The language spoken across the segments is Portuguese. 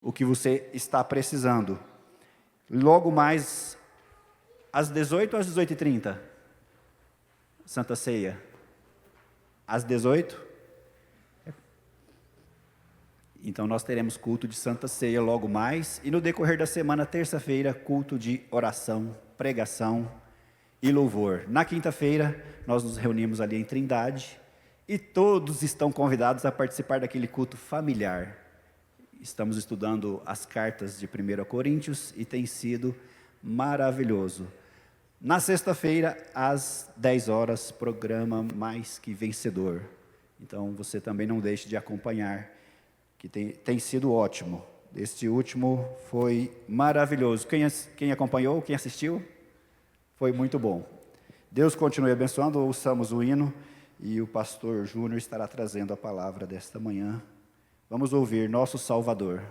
o que você está precisando. Logo mais, às 18 ou às 18h30? Santa Ceia. Às 18? Então nós teremos culto de Santa Ceia logo mais. E no decorrer da semana, terça-feira, culto de oração, pregação e louvor. Na quinta-feira, nós nos reunimos ali em Trindade. E todos estão convidados a participar daquele culto familiar. Estamos estudando as cartas de 1 Coríntios e tem sido maravilhoso. Na sexta-feira, às 10 horas, programa Mais Que Vencedor. Então, você também não deixe de acompanhar, que tem sido ótimo. Este último foi maravilhoso. Quem acompanhou, quem assistiu, foi muito bom. Deus continue abençoando, ouçamos o hino e o pastor Júnior estará trazendo a palavra desta manhã. Vamos ouvir Nosso Salvador.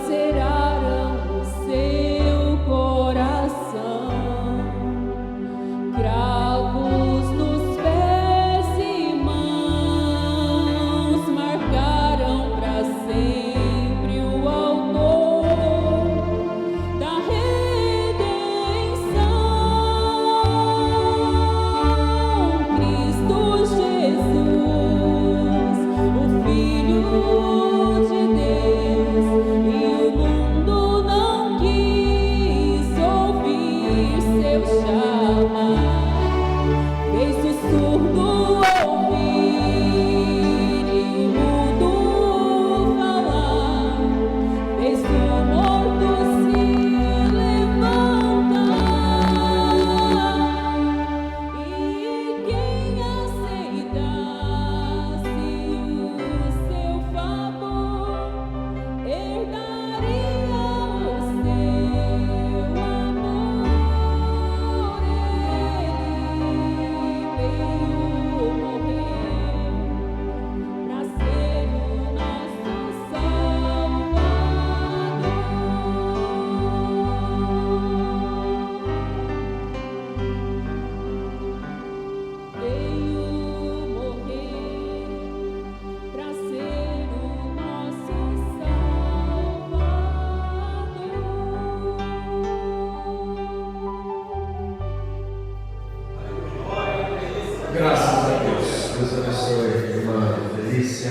Será delícia.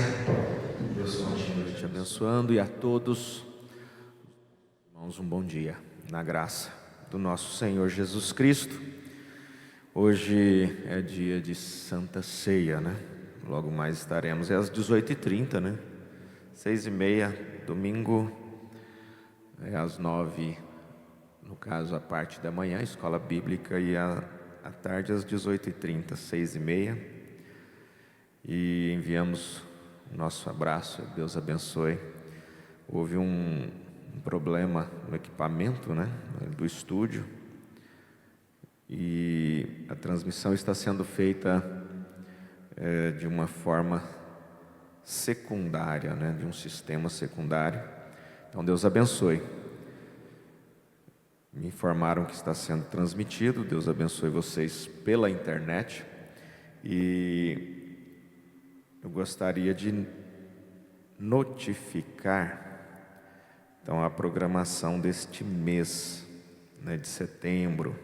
Deus continue te abençoando, e a todos, irmãos, um bom dia, na graça do nosso Senhor Jesus Cristo. Hoje é dia de Santa Ceia, né? Logo mais estaremos, é às 18h30, né? 6h30, domingo, é às 9h, no caso a parte da manhã, escola bíblica, e à tarde às 18h30, 6h30. E enviamos o nosso abraço, Deus abençoe. Houve um problema no equipamento, né, do estúdio, e a transmissão está sendo feita de uma forma secundária, né, de um sistema secundário. Então Deus abençoe. Me informaram que está sendo transmitido. Deus abençoe vocês pela internet. E eu gostaria de notificar então a programação deste mês, né, de setembro.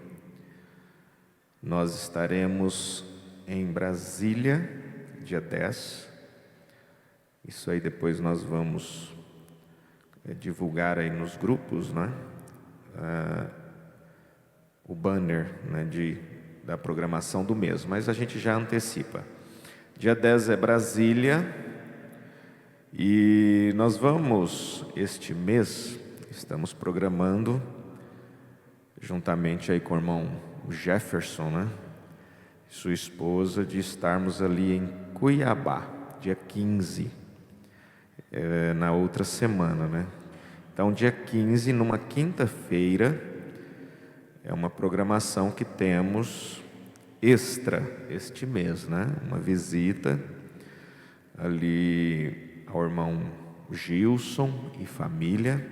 Nós estaremos em Brasília, dia 10. Isso aí depois nós vamos divulgar aí nos grupos, né? O banner, né, da programação do mês, mas a gente já antecipa. Dia 10 é Brasília, e nós vamos, este mês, estamos programando, juntamente aí com o irmão Jefferson, né, sua esposa, de estarmos ali em Cuiabá, dia 15, na outra semana, né? Então, dia 15, numa quinta-feira, é uma programação que temos extra este mês, né? Uma visita ali ao irmão Gilson e família,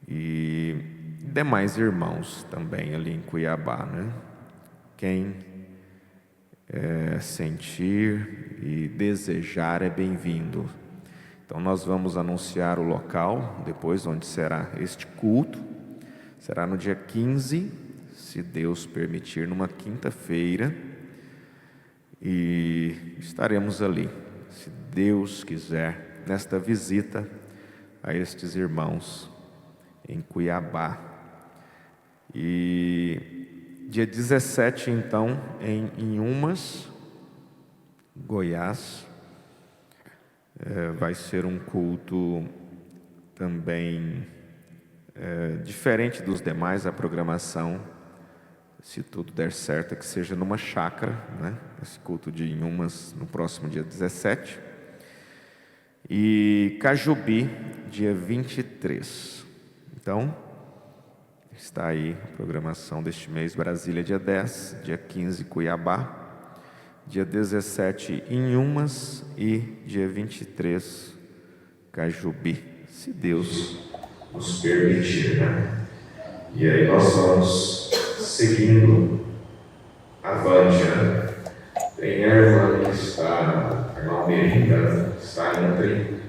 e demais irmãos também ali em Cuiabá, né? Quem sentir e desejar é bem-vindo. Então nós vamos anunciar o local depois onde será este culto. Será no dia 15, se Deus permitir, numa quinta-feira, e estaremos ali, se Deus quiser, nesta visita a estes irmãos em Cuiabá. E dia 17, então, em Inhumas, Goiás, vai ser um culto também diferente dos demais. A programação, se tudo der certo, é que seja numa chácara, né? Esse culto de Inhumas no próximo dia 17. E Cajubi, dia 23. Então, está aí a programação deste mês. Brasília, dia 10, dia 15, Cuiabá, dia 17, Inhumas, e dia 23, Cajubi, se Deus nos permitir, né? E aí nós vamos seguindo avante, né? Tem a irmã que está, a irmã Merinda, está entre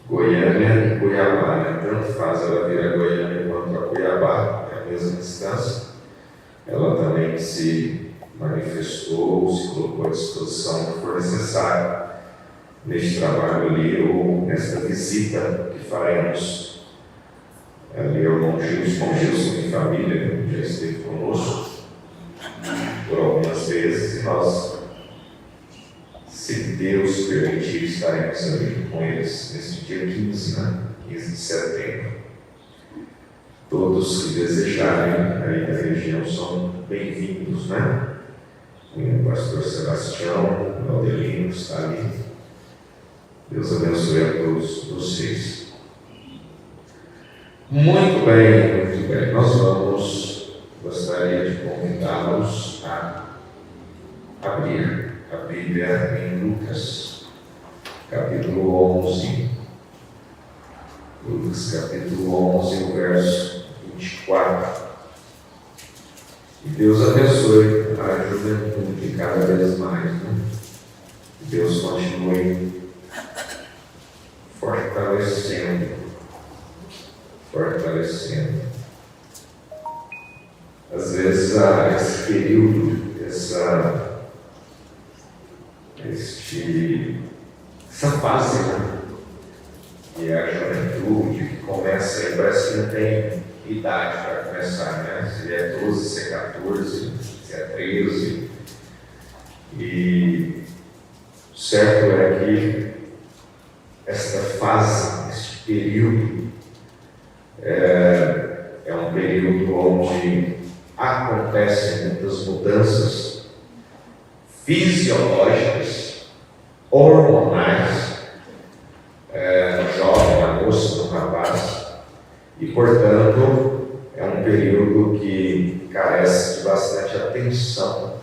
Goiânia e Cuiabá, né? Tanto faz ela vir a Goiânia quanto a Cuiabá, é a mesma distância. Ela também se manifestou, se colocou à disposição que for necessário neste trabalho ali, ou nesta visita que faremos ali ao irmão Gilson e família, que já esteve conosco por algumas vezes, e nós, se Deus permitir, estaremos ali com eles neste dia 15, né? 15 de setembro. Todos que desejarem aí da região são bem-vindos, né? O pastor Sebastião, o Aldelino, está ali. Deus abençoe a todos vocês. Muito bem, muito bem. Gostaria de convidá-los a abrir a Bíblia em Lucas, capítulo 11. Lucas, capítulo 11, o verso 24. E Deus abençoe a juventude cada vez mais, né? Deus continue fortalecendo. Às vezes, esse período, este essa fase, né? E é a juventude que começa, e parece que não tem idade para começar, né? Se é 12, se é 14, se é 13. E o certo é que esta fase, este período, é um período onde acontecem muitas mudanças fisiológicas, hormonais, no jovem, na moça, no rapaz, e portanto é um período que carece de bastante atenção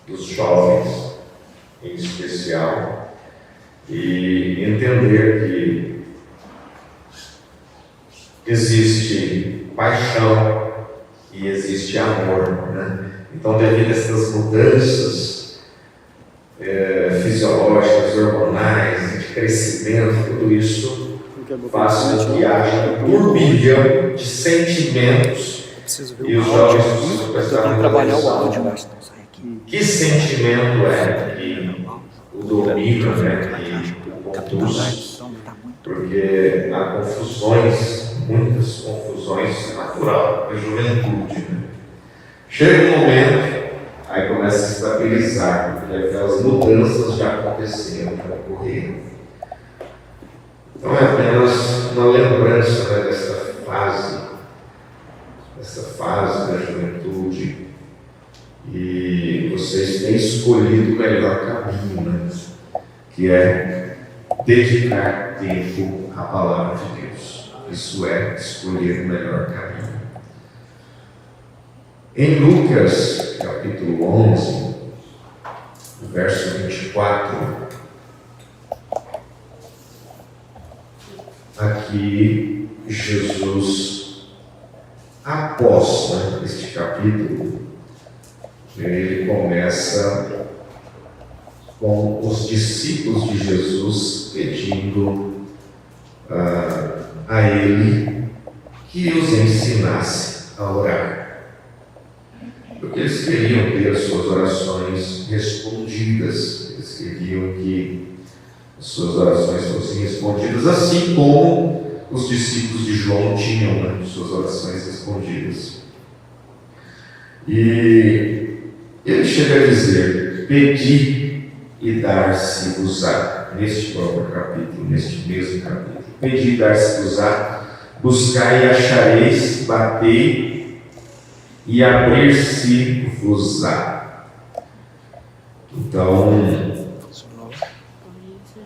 dos jovens, em especial, e entender que existe paixão e existe amor, né? Então, devido a essas mudanças fisiológicas, hormonais, de crescimento, tudo isso faz com que haja um turbilhão de sentimentos e os jovens precisam prestar muita atenção. Que sentimento é que o domina, né, que o conduz? Porque há confusões, muitas confusões, natural da juventude, né? Chega um momento, aí começa a se estabilizar, porque aquelas mudanças já aconteceram, já ocorreram. Então é apenas uma lembrança, né, dessa fase da juventude. E vocês têm escolhido o melhor caminho, né? Que é dedicar tempo à palavra de Deus. Isso é escolher o melhor caminho. Em Lucas, capítulo 11, verso 24, aqui Jesus, após este capítulo, ele começa com os discípulos de Jesus pedindo a ele que os ensinasse a orar, porque eles queriam ter as suas orações respondidas, eles queriam que as suas orações fossem respondidas, assim como os discípulos de João tinham, né, suas orações respondidas. E ele chega a dizer: pedi e dar-se-vos-á, neste próprio capítulo, neste mesmo capítulo. Pedi e dar-se-vos-á, buscai e achareis, batei e abrir-se-vos-á. Então,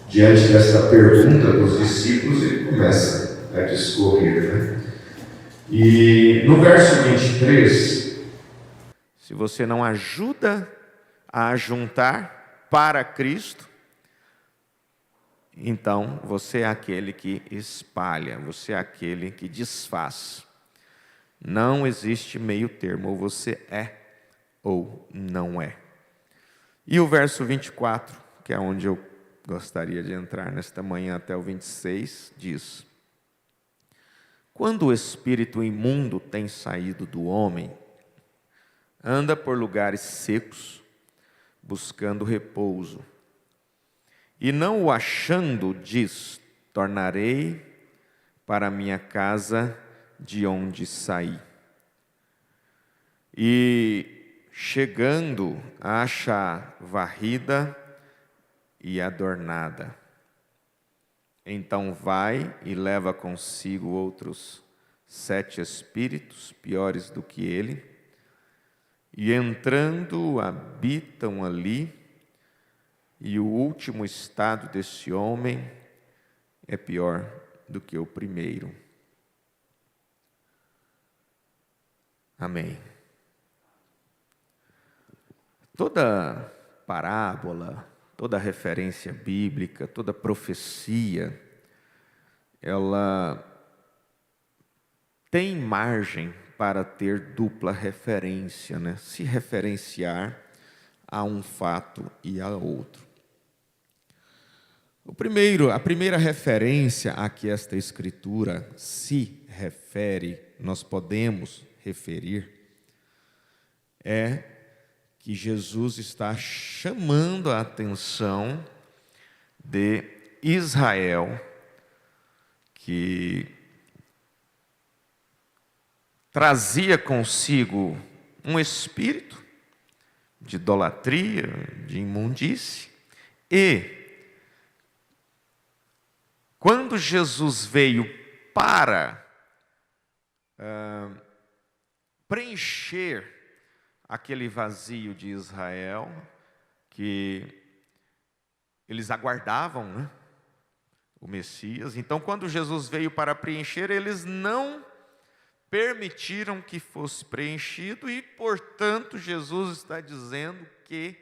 diante desta pergunta dos discípulos, ele começa a discorrer, né? E no verso 23, se você não ajuda a ajuntar para Cristo, então você é aquele que espalha, você é aquele que desfaz. Não existe meio termo, ou você é ou não é. E o verso 24, que é onde eu gostaria de entrar nesta manhã até o 26, diz: quando o espírito imundo tem saído do homem, anda por lugares secos, buscando repouso. E não o achando, diz: tornarei para minha casa de onde saí. E chegando, acha varrida e adornada. Então vai e leva consigo outros 7 espíritos piores do que ele, e entrando habitam ali, e o último estado desse homem é pior do que o primeiro. Amém. Toda parábola, toda referência bíblica, toda profecia, ela tem margem para ter dupla referência, né? Se referenciar a um fato e a outro. A primeira referência a que esta escritura se refere, nós podemos referir, é que Jesus está chamando a atenção de Israel, que trazia consigo um espírito de idolatria, de imundície, e quando Jesus veio para preencher aquele vazio de Israel, que eles aguardavam, né, o Messias. Então, quando Jesus veio para preencher, eles não permitiram que fosse preenchido e, portanto, Jesus está dizendo que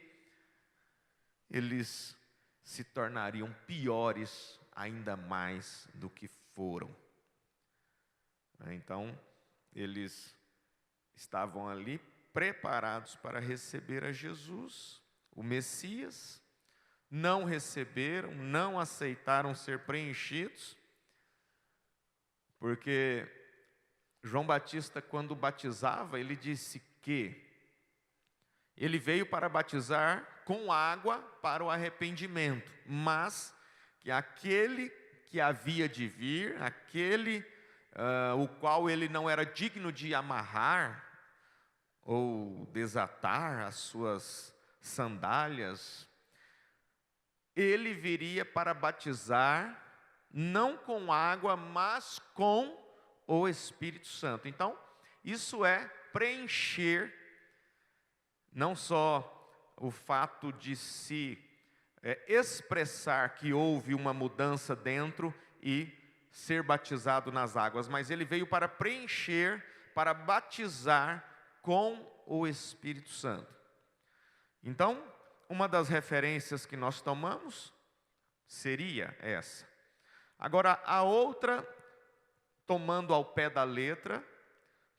eles se tornariam piores ainda mais do que foram. Então, eles estavam ali preparados para receber a Jesus, o Messias, não receberam, não aceitaram ser preenchidos, porque João Batista, quando batizava, ele disse que ele veio para batizar com água para o arrependimento, mas que aquele que havia de vir, aquele o qual ele não era digno de amarrar ou desatar as suas sandálias, ele viria para batizar não com água, mas com o Espírito Santo. Então, isso é preencher não só o fato de se expressar que houve uma mudança dentro e ser batizado nas águas, mas ele veio para preencher, para batizar com o Espírito Santo. Então, uma das referências que nós tomamos seria essa. Agora, a outra, tomando ao pé da letra,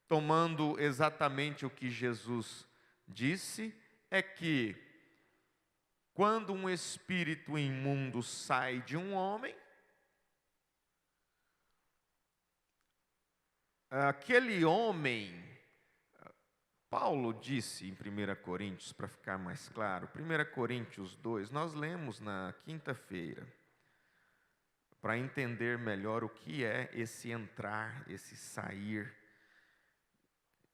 tomando exatamente o que Jesus disse, é que quando um espírito imundo sai de um homem, aquele homem, Paulo disse em 1 Coríntios, para ficar mais claro, 1 Coríntios 2, nós lemos na quinta-feira, para entender melhor o que é esse entrar, esse sair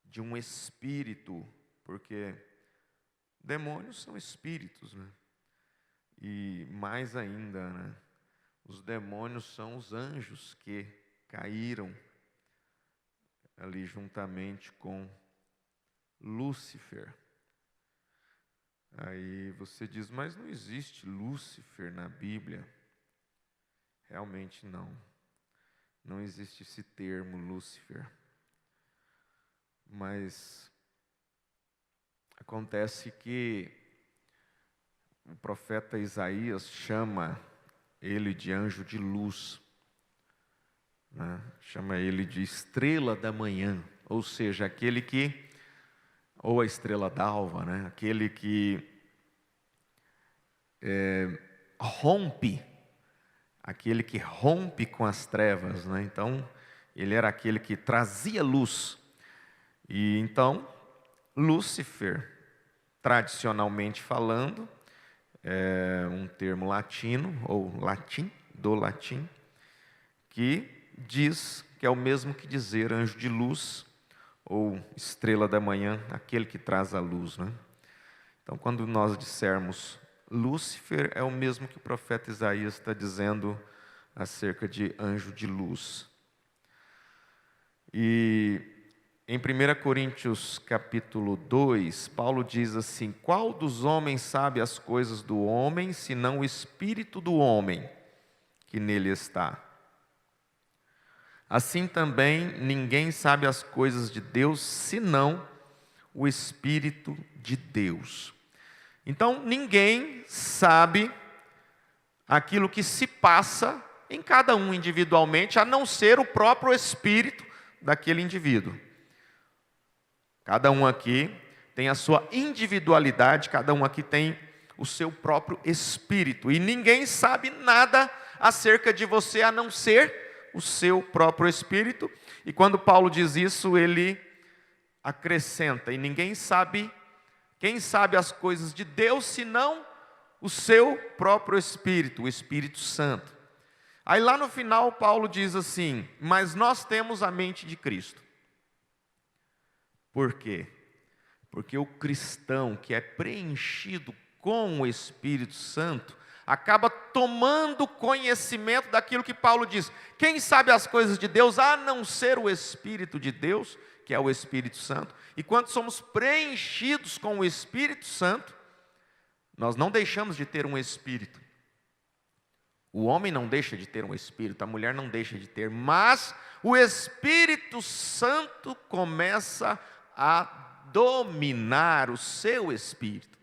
de um espírito, porque demônios são espíritos, né? E mais ainda, né, os demônios são os anjos que caíram ali juntamente com Lúcifer. Aí você diz, mas não existe Lúcifer na Bíblia. Realmente não. Não existe esse termo Lúcifer. Mas acontece que o profeta Isaías chama ele de anjo de luz, né? Chama ele de estrela da manhã, ou seja, aquele que, ou a estrela d'alva, né? Aquele que rompe, aquele que rompe com as trevas, né? Então, ele era aquele que trazia luz. E então, Lúcifer, tradicionalmente falando, é um termo latino, ou latim, do latim, que diz que é o mesmo que dizer anjo de luz, ou estrela da manhã, aquele que traz a luz, né? Então, quando nós dissermos Lúcifer, é o mesmo que o profeta Isaías está dizendo acerca de anjo de luz. E em 1 Coríntios capítulo 2, Paulo diz assim, qual dos homens sabe as coisas do homem, senão o espírito do homem que nele está? Assim também ninguém sabe as coisas de Deus, senão o Espírito de Deus. Então, ninguém sabe aquilo que se passa em cada um individualmente, a não ser o próprio Espírito daquele indivíduo. Cada um aqui tem a sua individualidade, cada um aqui tem o seu próprio espírito. E ninguém sabe nada acerca de você, a não ser o seu próprio espírito. E quando Paulo diz isso, ele acrescenta, e ninguém sabe, quem sabe as coisas de Deus, senão o seu próprio espírito, o Espírito Santo. Aí lá no final Paulo diz assim: mas nós temos a mente de Cristo. Por quê? Porque o cristão que é preenchido com o Espírito Santo acaba tomando conhecimento daquilo que Paulo diz. Quem sabe as coisas de Deus, a não ser o Espírito de Deus, que é o Espírito Santo. E quando somos preenchidos com o Espírito Santo, nós não deixamos de ter um espírito. O homem não deixa de ter um espírito, a mulher não deixa de ter, mas o Espírito Santo começa a dominar o seu espírito.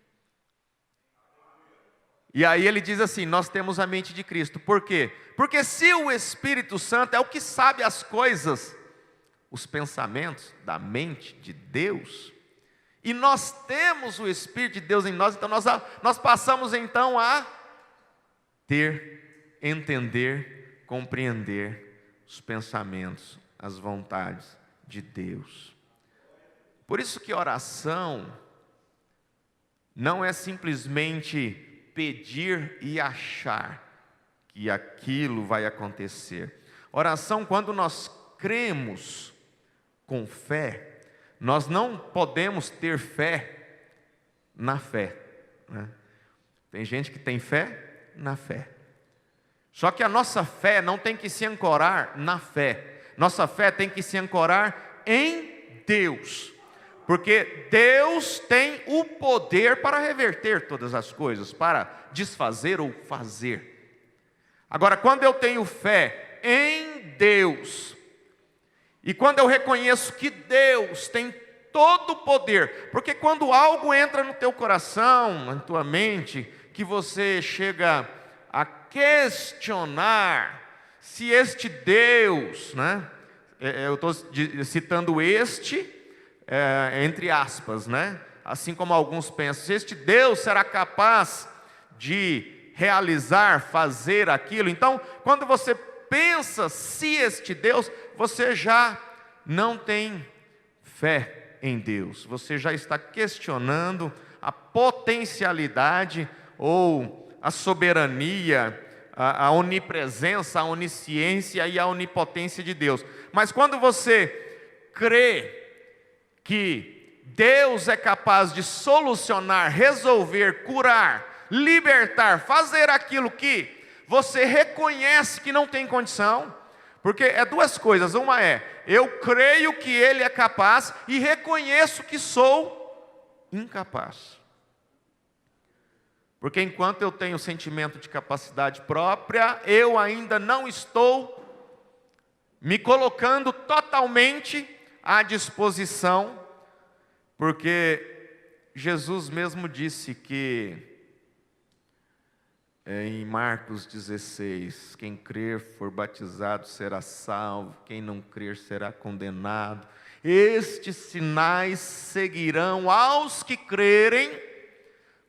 E aí ele diz assim: nós temos a mente de Cristo. Por quê? Porque se o Espírito Santo é o que sabe as coisas, os pensamentos da mente de Deus, e nós temos o Espírito de Deus em nós, então nós passamos então a ter, entender, compreender os pensamentos, as vontades de Deus. Por isso que oração não é simplesmente pedir e achar que aquilo vai acontecer. Oração, quando nós cremos com fé, nós não podemos ter fé na fé, né? Tem gente que tem fé na fé. Só que a nossa fé não tem que se ancorar na fé. Nossa fé tem que se ancorar em Deus. Porque Deus tem o poder para reverter todas as coisas, para desfazer ou fazer. Agora, quando eu tenho fé em Deus, e quando eu reconheço que Deus tem todo o poder, porque quando algo entra no teu coração, na tua mente, que você chega a questionar se este Deus, né? Eu estou citando entre aspas, né? Assim como alguns pensam, se este Deus será capaz de realizar, fazer aquilo. Então, quando você pensa se este Deus, você já não tem fé em Deus. Você já está questionando a potencialidade ou a soberania, a onipresença, a onisciência e a onipotência de Deus. Mas quando você crê que Deus é capaz de solucionar, resolver, curar, libertar, fazer aquilo que você reconhece que não tem condição, porque é duas coisas: uma é, eu creio que Ele é capaz e reconheço que sou incapaz. Porque enquanto eu tenho sentimento de capacidade própria, eu ainda não estou me colocando totalmente à disposição, porque Jesus mesmo disse que, em Marcos 16, quem crer for batizado será salvo, quem não crer será condenado. Estes sinais seguirão aos que crerem.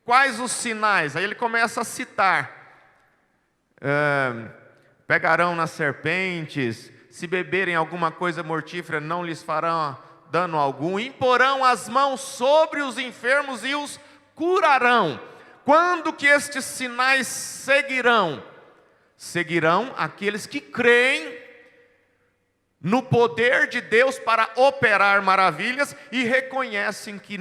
Quais os sinais? Aí ele começa a citar: pegarão nas serpentes, se beberem alguma coisa mortífera não lhes farão dano algum, imporão as mãos sobre os enfermos e os curarão. Quando que estes sinais seguirão? Seguirão aqueles que creem no poder de Deus para operar maravilhas e reconhecem que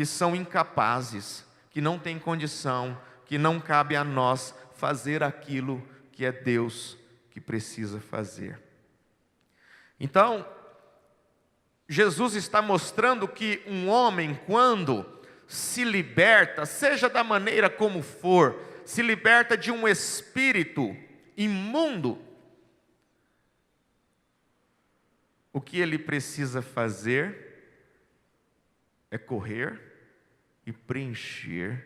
são incapazes, que não têm condição, que não cabe a nós fazer aquilo que é Deus que precisa fazer. Então, Jesus está mostrando que um homem, quando se liberta, seja da maneira como for, se liberta de um espírito imundo, o que ele precisa fazer é correr e preencher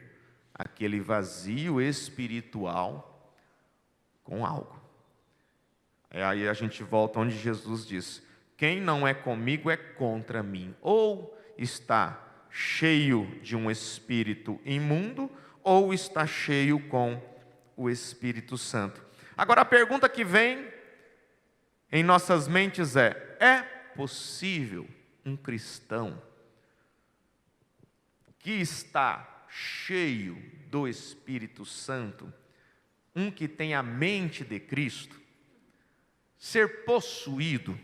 aquele vazio espiritual com algo. Aí a gente volta onde Jesus diz: quem não é comigo é contra mim. Ou está cheio de um espírito imundo, ou está cheio com o Espírito Santo. Agora a pergunta que vem em nossas mentes é possível um cristão que está cheio do Espírito Santo um que tem a mente de Cristo, ser possuído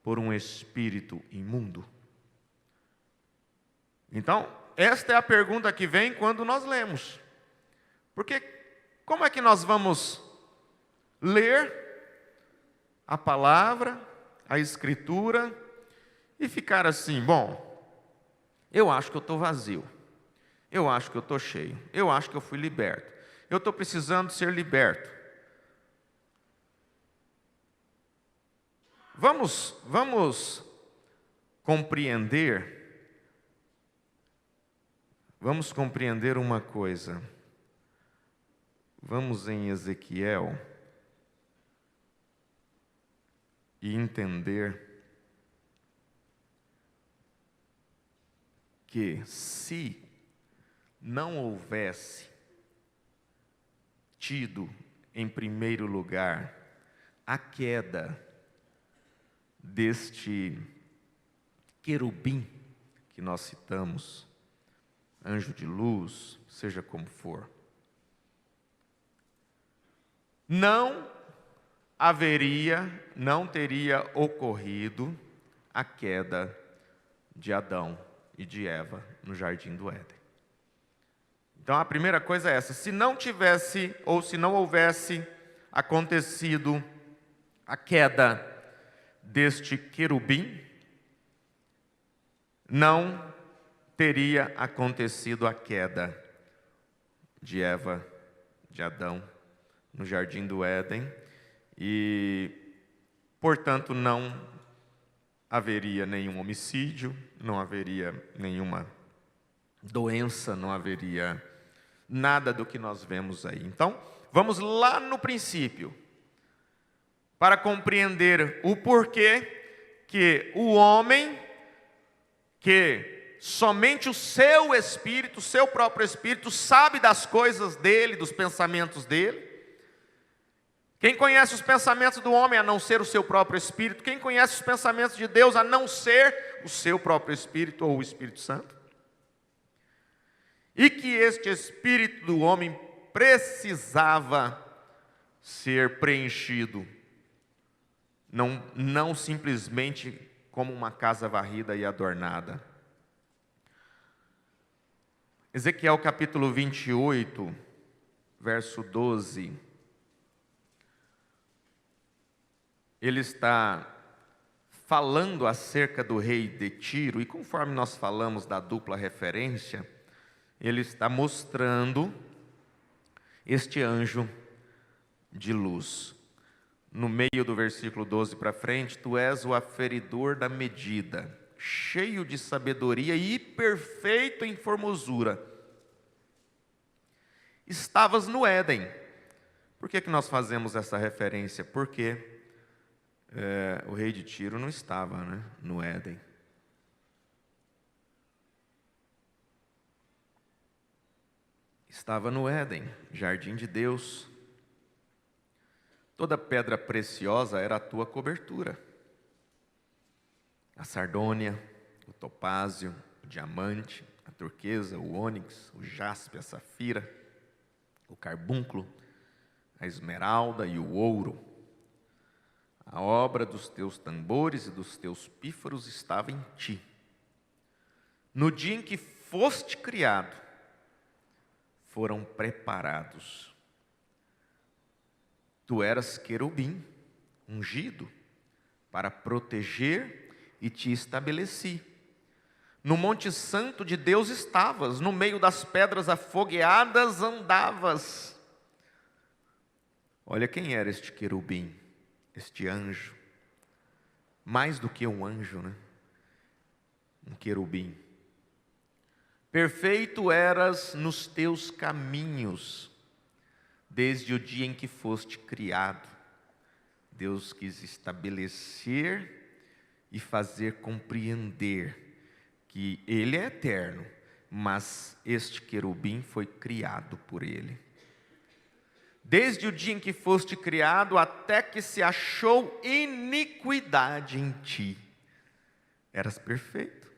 por um espírito imundo? Então, esta é a pergunta que vem quando nós lemos. Porque como é que nós vamos ler a palavra, a Escritura, e ficar assim, bom, eu acho que eu estou vazio, eu acho que eu estou cheio, eu acho que eu fui liberto, eu estou precisando ser liberto. Vamos compreender uma coisa. Vamos em Ezequiel e entender que se não houvesse tido em primeiro lugar a queda deste querubim que nós citamos, anjo de luz, seja como for, não teria ocorrido a queda de Adão e de Eva no jardim do Éden. Então a primeira coisa é essa: se não tivesse ou se não houvesse acontecido a queda deste querubim, não teria acontecido a queda de Eva, de Adão, no jardim do Éden, e, portanto, não haveria nenhum homicídio, não haveria nenhuma doença, não haveria nada do que nós vemos aí. Então, vamos lá no princípio, para compreender o porquê que o homem, que somente o seu espírito, o seu próprio espírito, sabe das coisas dele, dos pensamentos dele. Quem conhece os pensamentos do homem a não ser o seu próprio espírito? Quem conhece os pensamentos de Deus a não ser o seu próprio espírito ou o Espírito Santo? E que este espírito do homem precisava ser preenchido, não simplesmente como uma casa varrida e adornada. Ezequiel capítulo 28, verso 12. Ele está falando acerca do rei de Tiro, e conforme nós falamos da dupla referência, ele está mostrando este anjo de luz. No meio do versículo 12 para frente: tu és o aferidor da medida, cheio de sabedoria e perfeito em formosura. Estavas no Éden. Por que nós fazemos essa referência? Porque o rei de Tiro não estava, no Éden. Estava no Éden, jardim de Deus. Toda pedra preciosa era a tua cobertura. A sardônia, o topázio, o diamante, a turquesa, o ônix, o jaspe, a safira, o carbúnculo, a esmeralda e o ouro. A obra dos teus tambores e dos teus pífaros estava em ti. No dia em que foste criado, foram preparados. Tu eras querubim, ungido, para proteger, e te estabeleci. No monte santo de Deus estavas, no meio das pedras afogueadas andavas. Olha quem era este querubim, este anjo. Mais do que um anjo, um querubim. Perfeito eras nos teus caminhos, desde o dia em que foste criado. Deus quis estabelecer e fazer compreender que Ele é eterno, mas este querubim foi criado por Ele. Desde o dia em que foste criado até que se achou iniquidade em ti. Eras perfeito,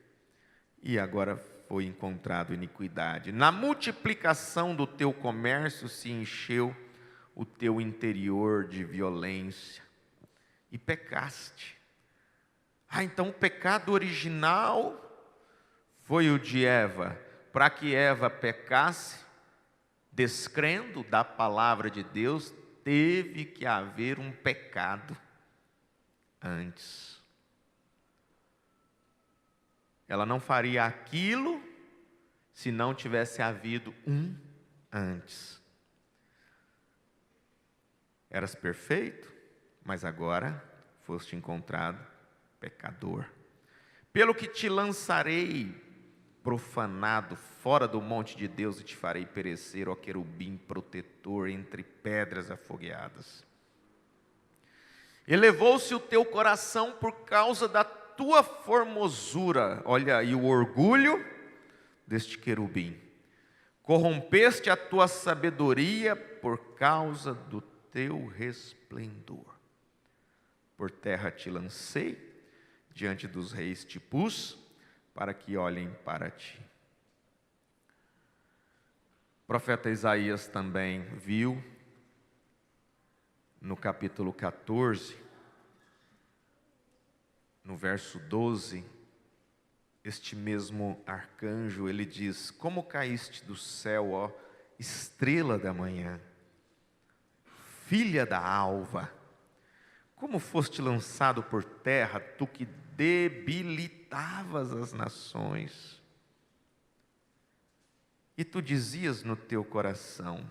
e agora foi encontrado iniquidade. Na multiplicação do teu comércio se encheu o teu interior de violência e pecaste. Então o pecado original foi o de Eva, para que Eva pecasse, descrendo da palavra de Deus, teve que haver um pecado antes. Ela não faria aquilo se não tivesse havido um antes. Eras perfeito, mas agora foste encontrado pecador. Pelo que te lançarei profanado fora do monte de Deus e te farei perecer, ó querubim protetor, entre pedras afogueadas. Elevou-se o teu coração por causa da tua formosura, olha aí o orgulho deste querubim. Corrompeste a tua sabedoria por causa do teu resplendor. Por terra te lancei, diante dos reis te pus, para que olhem para ti. O profeta Isaías também viu, no capítulo 14, no verso 12, este mesmo arcanjo, ele diz: como caíste do céu, ó estrela da manhã, filha da alva, como foste lançado por terra, tu que debilitavas as nações. E tu dizias no teu coração: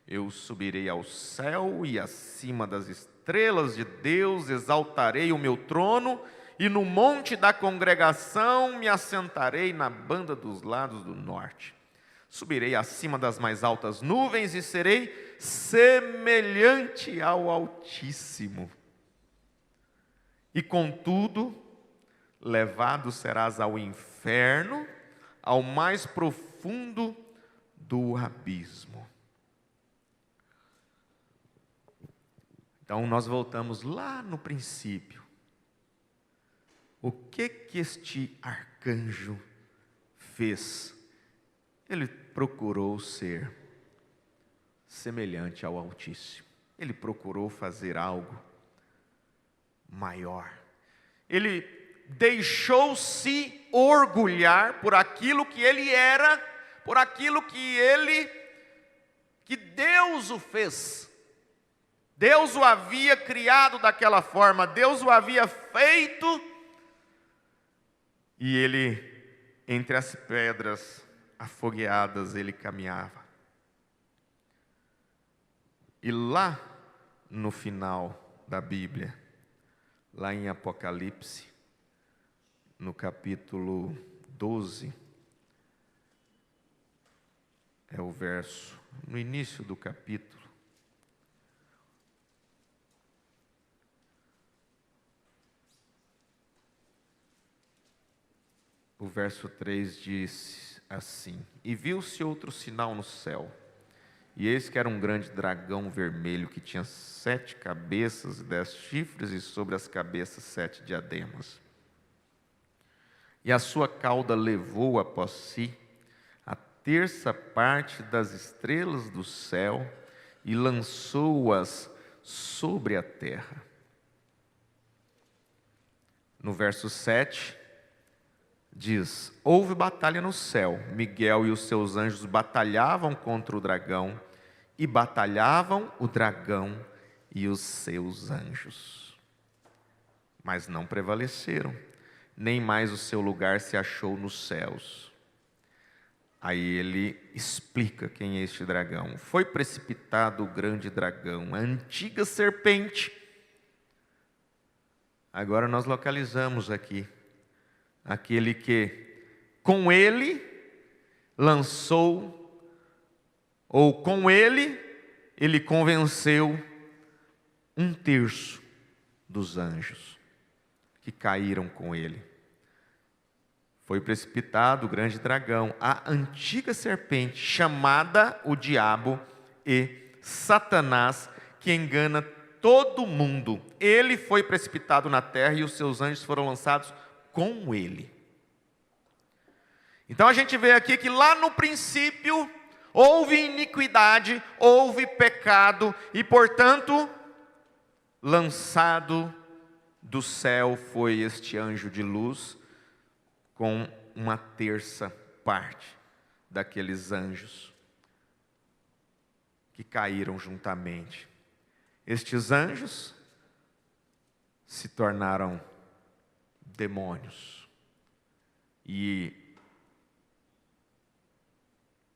eu subirei ao céu e acima das estrelas de Deus exaltarei o meu trono, e no monte da congregação me assentarei na banda dos lados do norte. Subirei acima das mais altas nuvens e serei semelhante ao Altíssimo. E contudo, levado serás ao inferno, ao mais profundo do abismo. Então nós voltamos lá no princípio. O que este arcanjo fez? Ele procurou ser semelhante ao Altíssimo. Ele procurou fazer algo maior. Ele deixou-se orgulhar por aquilo que ele era, por aquilo que Deus o fez. Deus o havia criado daquela forma, Deus o havia feito, e ele, entre as pedras afogueadas, ele caminhava. E lá no final da Bíblia, lá em Apocalipse, no capítulo 12, é o verso, no início do capítulo, o verso 3 diz assim: e viu-se outro sinal no céu, e eis que era um grande dragão vermelho, que tinha 7 cabeças e 10 chifres, e sobre as cabeças 7 diademas. E a sua cauda levou após si a terça parte das estrelas do céu, e lançou-as sobre a terra. No verso 7, diz: houve batalha no céu, Miguel e os seus anjos batalhavam contra o dragão, e batalhavam o dragão e os seus anjos. Mas não prevaleceram, nem mais o seu lugar se achou nos céus. Aí ele explica quem é este dragão. Foi precipitado o grande dragão, a antiga serpente. Agora nós localizamos aqui aquele que com ele lançou, ou com ele convenceu 1/3 dos anjos que caíram com ele. Foi precipitado o grande dragão, a antiga serpente, chamada o diabo e Satanás, que engana todo mundo. Ele foi precipitado na terra e os seus anjos foram lançados com ele. Então a gente vê aqui que lá no princípio, Houve iniquidade, houve pecado, e portanto, lançado do céu foi este anjo de luz, com uma terça parte daqueles anjos que caíram juntamente. Estes anjos se tornaram demônios. E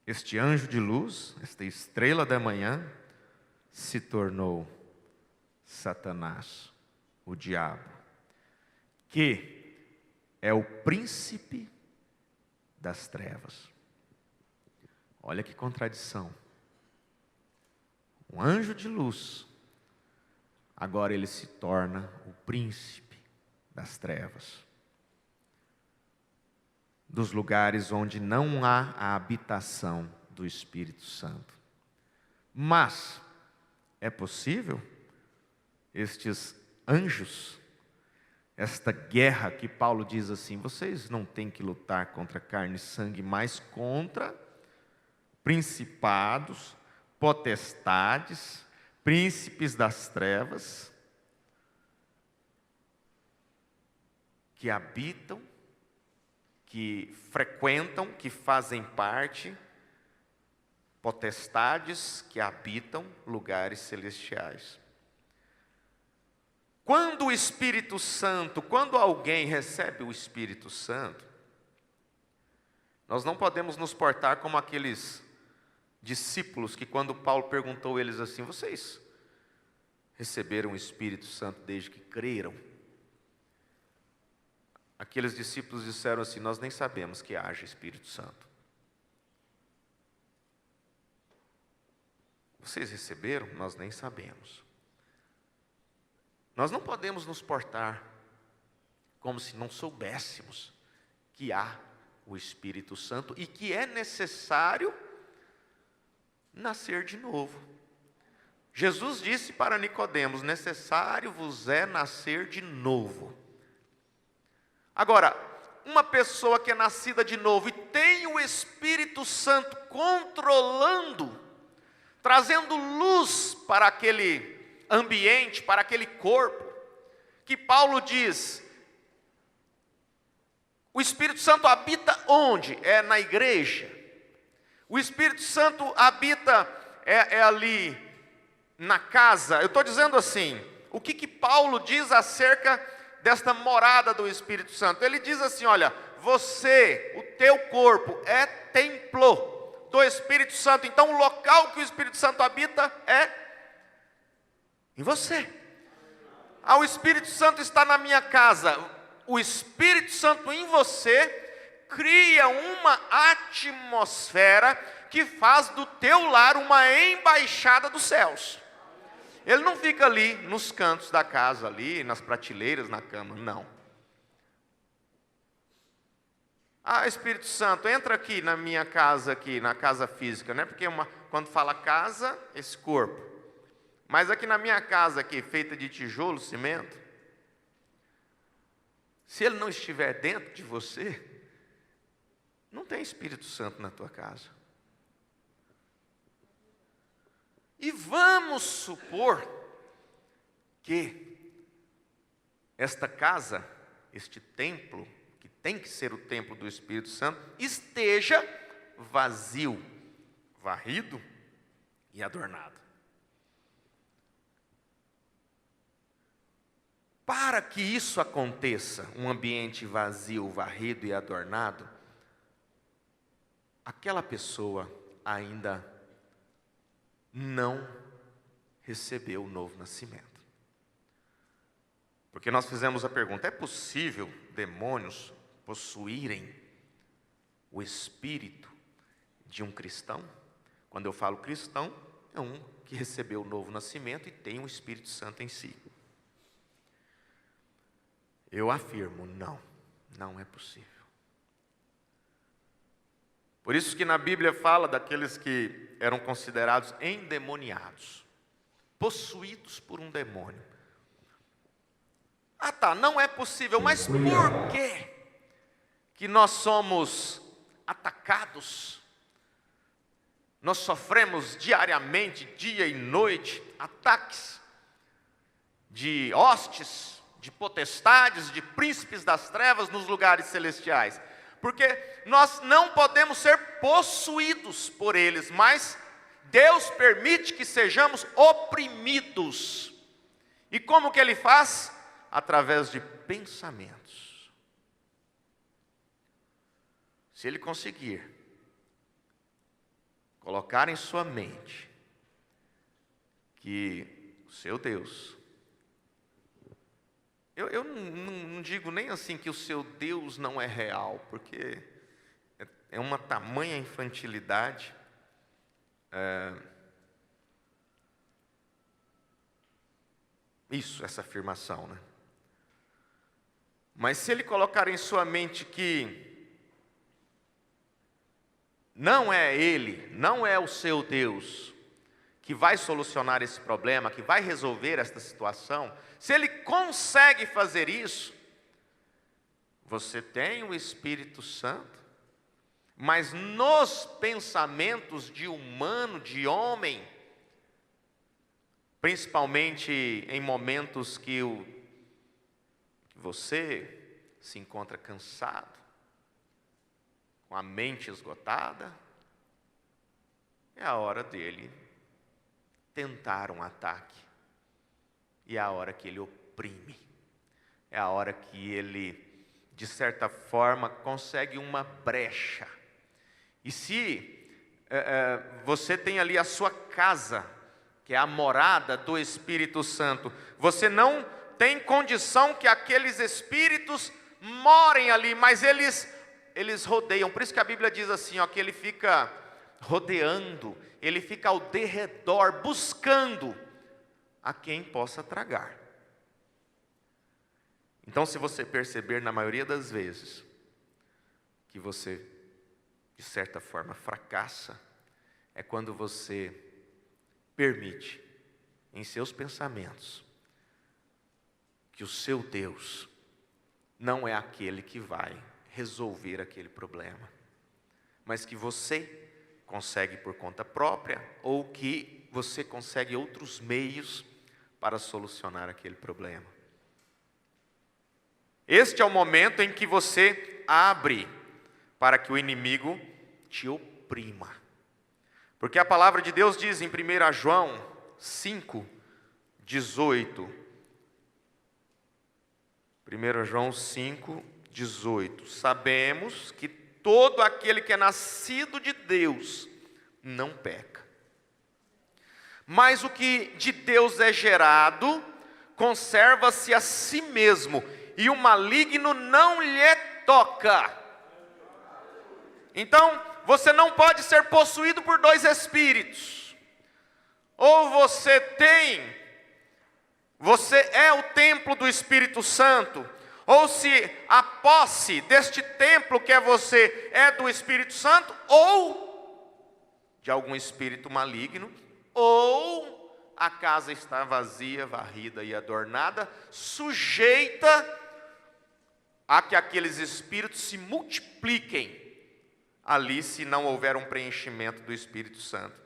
este anjo de luz, esta estrela da manhã, se tornou Satanás, o diabo, que é o príncipe das trevas. Olha que contradição. Um anjo de luz, agora ele se torna o príncipe das trevas. Dos lugares onde não há a habitação do Espírito Santo. Mas é possível estes anjos, esta guerra que Paulo diz assim, vocês não têm que lutar contra carne e sangue, mas contra principados, potestades, príncipes das trevas, que habitam, que frequentam, que fazem parte, potestades que habitam lugares celestiais. Quando o Espírito Santo, quando alguém recebe o Espírito Santo, nós não podemos nos portar como aqueles discípulos que, quando Paulo perguntou eles assim, vocês receberam o Espírito Santo desde que creram? Aqueles discípulos disseram assim, nós nem sabemos que haja Espírito Santo. Vocês receberam? Nós nem sabemos. Nós não podemos nos portar como se não soubéssemos que há o Espírito Santo e que é necessário nascer de novo. Jesus disse para Nicodemos, necessário vos é nascer de novo. Agora, uma pessoa que é nascida de novo e tem o Espírito Santo controlando, trazendo luz para aquele ambiente, para aquele corpo, que Paulo diz, o Espírito Santo habita onde? É na igreja. O Espírito Santo habita, ali na casa. Eu estou dizendo assim, o que Paulo diz acerca desta morada do Espírito Santo? Ele diz assim, olha, você, o teu corpo é templo do Espírito Santo, então o local que o Espírito Santo habita é em você. O Espírito Santo está na minha casa, o Espírito Santo em você cria uma atmosfera que faz do teu lar uma embaixada dos céus. Ele não fica ali nos cantos da casa, ali nas prateleiras, na cama, não. Espírito Santo, entra aqui na minha casa, aqui na casa física, né? Porque quando fala casa, esse corpo. Mas aqui na minha casa, aqui, feita de tijolo, cimento, se ele não estiver dentro de você, não tem Espírito Santo na tua casa. E vamos supor que esta casa, este templo, que tem que ser o templo do Espírito Santo, esteja vazio, varrido e adornado. Para que isso aconteça, um ambiente vazio, varrido e adornado, aquela pessoa ainda não recebeu o novo nascimento. Porque nós fizemos a pergunta, é possível demônios possuírem o espírito de um cristão? Quando eu falo cristão, é um que recebeu o novo nascimento e tem o Espírito Santo em si. Eu afirmo, não é possível. Por isso que na Bíblia fala daqueles que eram considerados endemoniados, possuídos por um demônio. Não é possível, mas por que nós somos atacados Nós sofremos diariamente, dia e noite, ataques de hostes, de potestades, de príncipes das trevas nos lugares celestiais. Porque nós não podemos ser possuídos por eles, mas Deus permite que sejamos oprimidos. E como que Ele faz? Através de pensamentos. Se Ele conseguir colocar em sua mente que o seu Deus, eu não digo nem assim que o seu Deus não é real, porque é uma tamanha infantilidade. Essa afirmação, né? Mas se Ele colocar em sua mente que não é Ele, não é o seu Deus que vai solucionar esse problema, que vai resolver esta situação, se Ele consegue fazer isso, você tem o Espírito Santo, mas nos pensamentos de humano, de homem, principalmente em momentos que você se encontra cansado, com a mente esgotada, é a hora dele tentar um ataque. E é a hora que ele oprime. É a hora que ele, de certa forma, consegue uma brecha. E se você tem ali a sua casa, que é a morada do Espírito Santo, você não tem condição que aqueles espíritos morem ali, mas eles rodeiam. Por isso que a Bíblia diz assim, que ele fica rodeando, ele fica ao derredor, buscando a quem possa tragar. Então, se você perceber, na maioria das vezes, que você, de certa forma, fracassa, é quando você permite, em seus pensamentos, que o seu Deus não é aquele que vai resolver aquele problema, mas que você consegue por conta própria, ou que você consegue outros meios para solucionar aquele problema. Este é o momento em que você abre para que o inimigo te oprima. Porque a palavra de Deus diz em 1 João 5:18. 1 João 5:18. Sabemos que todo aquele que é nascido de Deus não peca. Mas o que de Deus é gerado, conserva-se a si mesmo, e o maligno não lhe toca. Então, você não pode ser possuído por dois espíritos. Ou você é o templo do Espírito Santo, ou se a posse deste templo que é você é do Espírito Santo, ou de algum espírito maligno, ou a casa está vazia, varrida e adornada, sujeita a que aqueles espíritos se multipliquem ali, se não houver um preenchimento do Espírito Santo.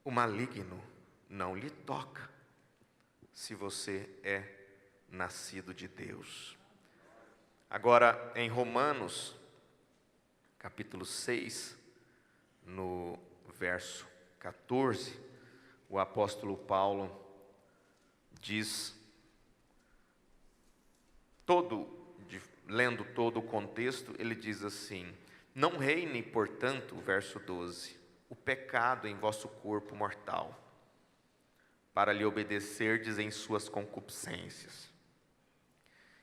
O maligno não lhe toca, se você é nascido de Deus. Agora, em Romanos, capítulo 6, no verso 14, o apóstolo Paulo diz, lendo todo o contexto, ele diz assim: não reine, portanto, verso 12, o pecado em vosso corpo mortal, para lhe obedecerdes em suas concupiscências.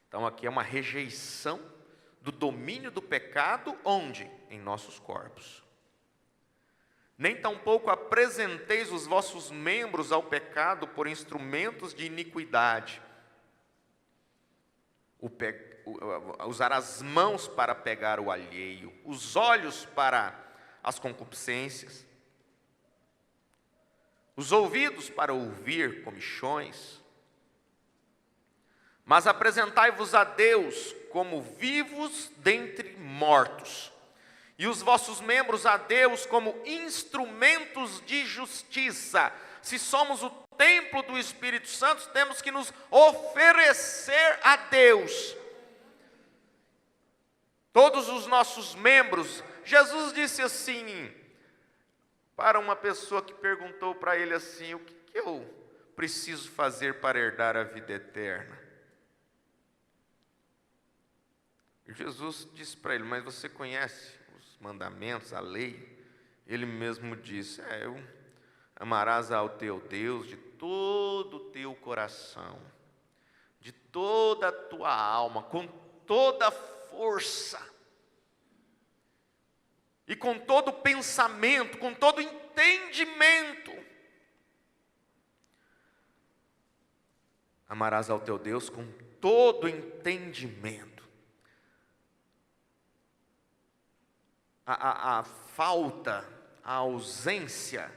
Então aqui é uma rejeição do domínio do pecado, onde? Em nossos corpos. Nem tampouco apresenteis os vossos membros ao pecado por instrumentos de iniquidade. Usar as mãos para pegar o alheio, os olhos para as concupiscências, os ouvidos para ouvir comichões, Mas apresentai-vos a Deus como vivos dentre mortos, e os vossos membros a Deus como instrumentos de justiça. Se somos o templo do Espírito Santo, temos que nos oferecer a Deus. Todos os nossos membros. Jesus disse assim, para uma pessoa que perguntou para ele assim, o que eu preciso fazer para herdar a vida eterna? Jesus disse para ele, mas você conhece os mandamentos, a lei? Ele mesmo disse, amarás ao teu Deus de todo o teu coração, de toda a tua alma, com toda a força, e com todo o pensamento, com todo o entendimento. Amarás ao teu Deus com todo o entendimento. A falta, a ausência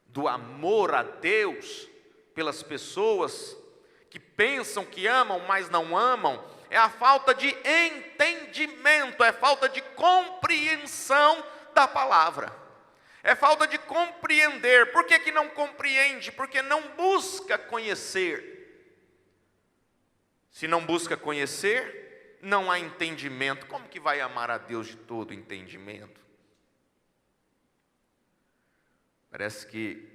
do amor a Deus pelas pessoas que pensam que amam, mas não amam, é a falta de entendimento, é falta de compreensão da palavra, é falta de compreender. Por que não compreende? Porque não busca conhecer. Se não busca conhecer, não há entendimento. Como que vai amar a Deus de todo entendimento? Parece que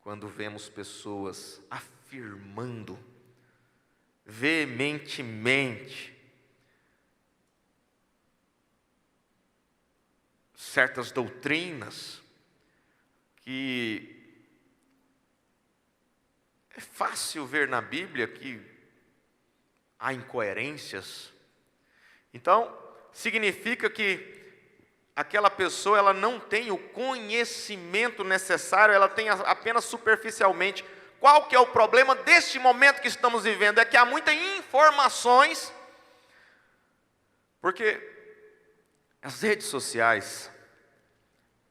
quando vemos pessoas afirmando veementemente certas doutrinas, que é fácil ver na Bíblia que há incoerências, então significa que aquela pessoa ela não tem o conhecimento necessário, ela tem apenas superficialmente. Qual que é o problema deste momento que estamos vivendo? É que há muitas informações, porque as redes sociais,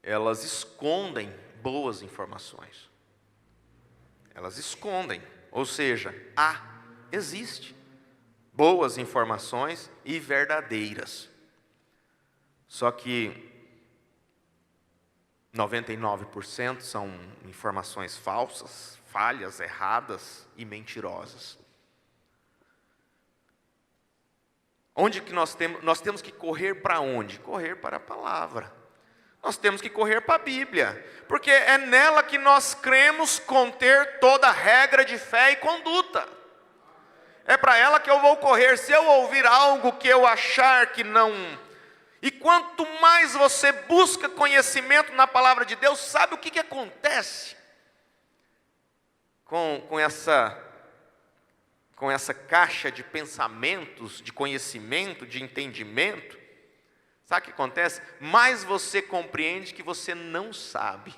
elas escondem boas informações. Elas escondem, ou seja, existe boas informações e verdadeiras. Só que 99% são informações falsas, falhas, erradas e mentirosas. Onde que nós temos que correr para onde? Correr para a palavra. Nós temos que correr para a Bíblia, porque é nela que nós cremos conter toda a regra de fé e conduta. É para ela que eu vou correr. Se eu ouvir algo que eu achar que não... E quanto mais você busca conhecimento na palavra de Deus, sabe o que acontece com essa caixa de pensamentos, de conhecimento, de entendimento? Sabe o que acontece? Mais você compreende que você não sabe.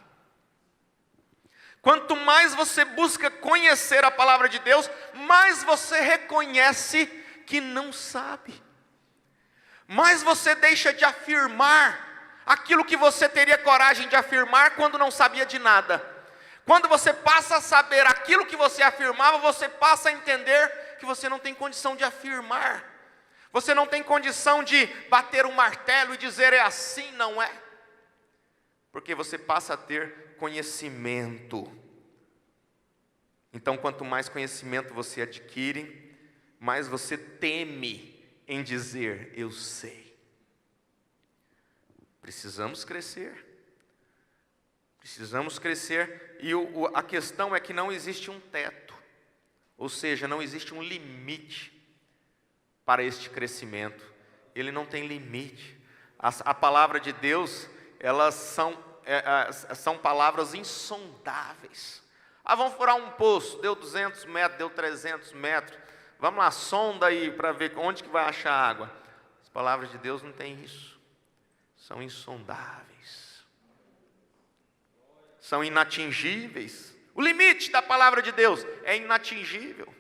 Quanto mais você busca conhecer a palavra de Deus, mais você reconhece que não sabe. Mais você deixa de afirmar aquilo que você teria coragem de afirmar quando não sabia de nada. Quando você passa a saber aquilo que você afirmava, você passa a entender que você não tem condição de afirmar. Você não tem condição de bater um martelo e dizer é assim, não é. Porque você passa a ter conhecimento. Então, quanto mais conhecimento você adquire, mais você teme em dizer, eu sei. Precisamos crescer. Precisamos crescer. E a questão é que não existe um teto. Ou seja, não existe um limite para este crescimento. Ele não tem limite. A palavra de Deus, elas são palavras insondáveis. Vamos furar um poço, deu 200 metros, deu 300 metros. Vamos lá, sonda aí para ver onde que vai achar água. As palavras de Deus não têm isso. São insondáveis. São inatingíveis. O limite da palavra de Deus é inatingível.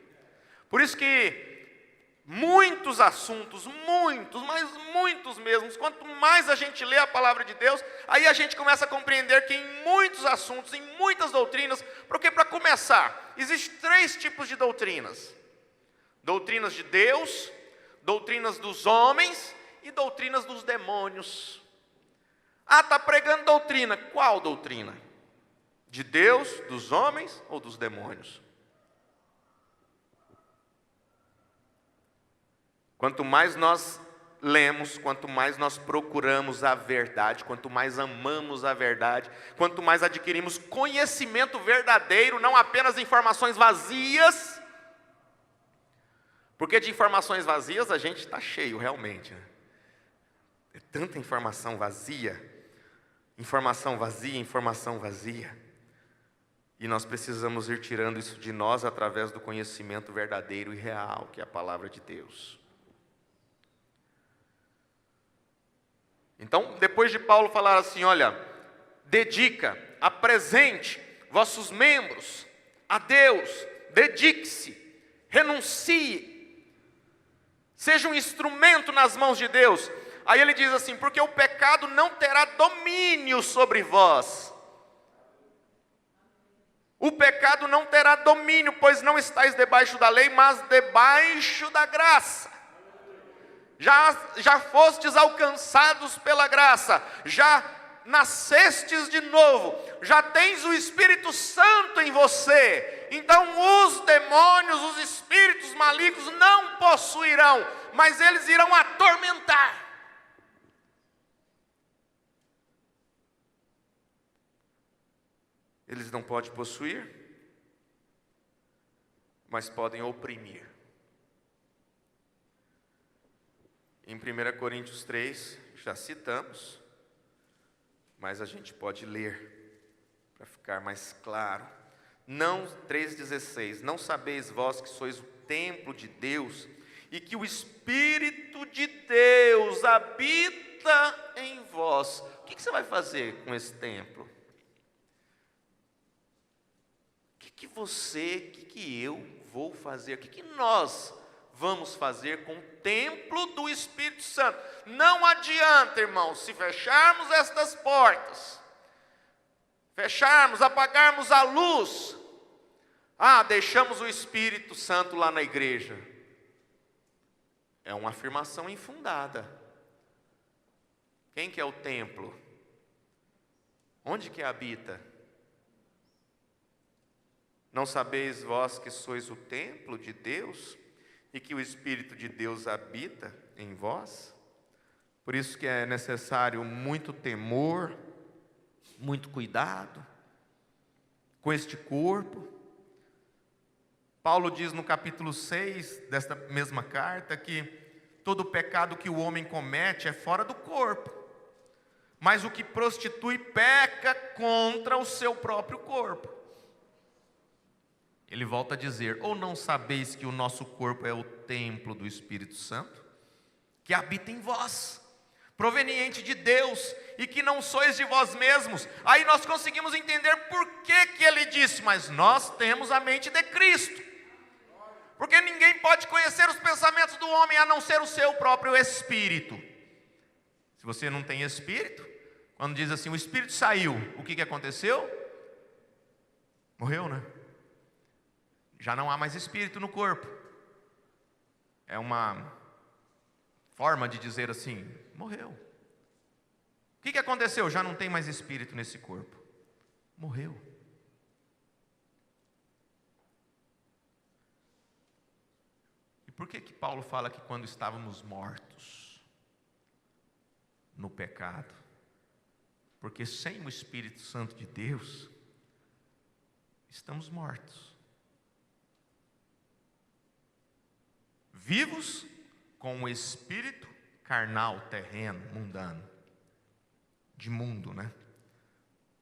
Por isso que muitos assuntos, muitos, mas muitos mesmos. Quanto mais a gente lê a palavra de Deus, aí a gente começa a compreender que em muitos assuntos, em muitas doutrinas, porque para começar, existem 3 tipos de doutrinas: doutrinas de Deus, doutrinas dos homens e doutrinas dos demônios. Ah, está pregando doutrina. Qual doutrina? De Deus, dos homens ou dos demônios? Quanto mais nós lemos, quanto mais nós procuramos a verdade, quanto mais amamos a verdade, quanto mais adquirimos conhecimento verdadeiro, não apenas informações vazias, porque de informações vazias a gente está cheio realmente, né? É tanta informação vazia, informação vazia, informação vazia. E nós precisamos ir tirando isso de nós através do conhecimento verdadeiro e real, que é a palavra de Deus. Então, depois de Paulo falar assim, olha, dedica, apresente vossos membros a Deus, dedique-se, renuncie, seja um instrumento nas mãos de Deus. Aí ele diz assim, porque o pecado não terá domínio sobre vós. O pecado não terá domínio, pois não estáis debaixo da lei, mas debaixo da graça. Já fostes alcançados pela graça, já nascestes de novo, já tens o Espírito Santo em você. Então os demônios, os espíritos malignos não possuirão, mas eles irão atormentar. Eles não podem possuir, mas podem oprimir. Em 1 Coríntios 3, já citamos, mas a gente pode ler, para ficar mais claro. 3,16, não sabeis vós que sois o templo de Deus, e que o Espírito de Deus habita em vós. O que você vai fazer com esse templo? O que eu vou fazer? O que nós vamos fazer com o templo do Espírito Santo? Não adianta, irmãos, se fecharmos estas portas, fecharmos, apagarmos a luz, deixamos o Espírito Santo lá na igreja. É uma afirmação infundada. Quem que é o templo? Onde que habita? Não sabeis vós que sois o templo de Deus e que o Espírito de Deus habita em vós? Por isso que é necessário muito temor, muito cuidado com este corpo. Paulo diz no capítulo 6 desta mesma carta que todo pecado que o homem comete é fora do corpo, mas o que prostitui peca contra o seu próprio corpo. Ele volta a dizer, ou não sabeis que o nosso corpo é o templo do Espírito Santo, que habita em vós, proveniente de Deus, e que não sois de vós mesmos. Aí nós conseguimos entender por que ele disse, mas nós temos a mente de Cristo. Porque ninguém pode conhecer os pensamentos do homem, a não ser o seu próprio Espírito. Se você não tem Espírito, quando diz assim, o Espírito saiu, o que aconteceu? Morreu, né? Já não há mais espírito no corpo. É uma forma de dizer assim, morreu. O que aconteceu? Já não tem mais espírito nesse corpo. Morreu. E por que Paulo fala que quando estávamos mortos no pecado? Porque sem o Espírito Santo de Deus, estamos mortos. Vivos com o espírito carnal, terreno, mundano, de mundo, né?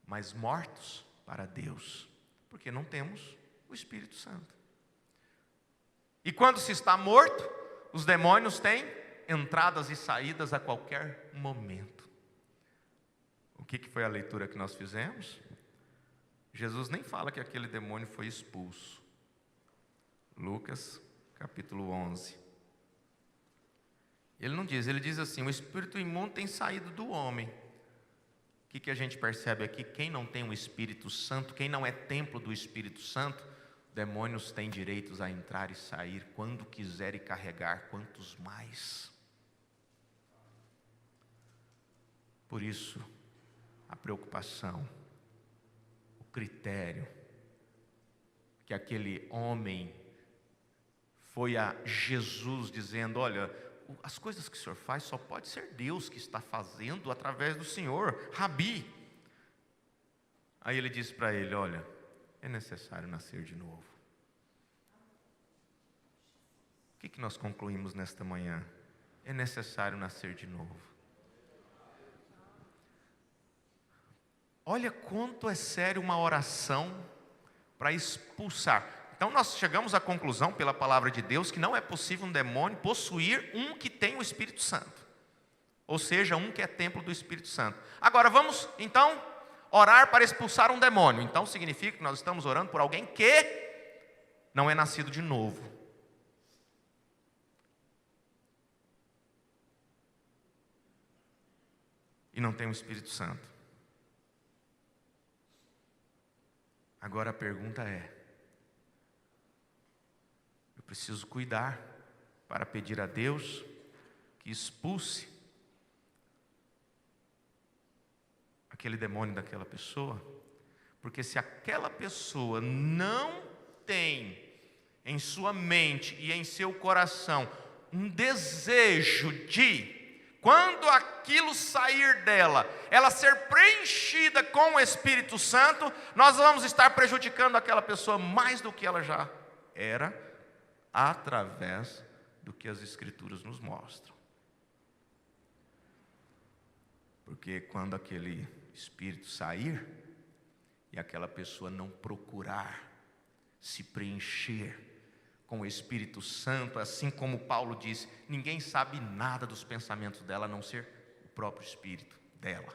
Mas mortos para Deus, porque não temos o Espírito Santo. E quando se está morto, os demônios têm entradas e saídas a qualquer momento. O que foi a leitura que nós fizemos? Jesus nem fala que aquele demônio foi expulso. Lucas capítulo 11. Ele não diz, ele diz assim: o espírito imundo tem saído do homem. O que a gente percebe aqui? Quem não tem o Espírito Santo, quem não é templo do Espírito Santo, demônios têm direitos a entrar e sair quando quiser e carregar quantos mais. Por isso, a preocupação, o critério, que aquele homem foi a Jesus dizendo: olha, as coisas que o Senhor faz só pode ser Deus que está fazendo através do Senhor, Rabi. Aí ele disse para ele: olha, é necessário nascer de novo. O que nós concluímos nesta manhã? É necessário nascer de novo. Olha quanto é sério uma oração para expulsar. Então nós chegamos à conclusão, pela palavra de Deus, que não é possível um demônio possuir um que tem o Espírito Santo. Ou seja, um que é templo do Espírito Santo. Agora vamos, então, orar para expulsar um demônio. Então significa que nós estamos orando por alguém que não é nascido de novo. E não tem o Espírito Santo. Agora a pergunta é: eu preciso cuidar para pedir a Deus que expulse aquele demônio daquela pessoa? Porque se aquela pessoa não tem em sua mente e em seu coração um desejo de, quando aquilo sair dela, ela ser preenchida com o Espírito Santo, nós vamos estar prejudicando aquela pessoa mais do que ela já era, através do que as Escrituras nos mostram. Porque quando aquele espírito sair, e aquela pessoa não procurar se preencher com o Espírito Santo, assim como Paulo disse, ninguém sabe nada dos pensamentos dela, a não ser o próprio Espírito dela.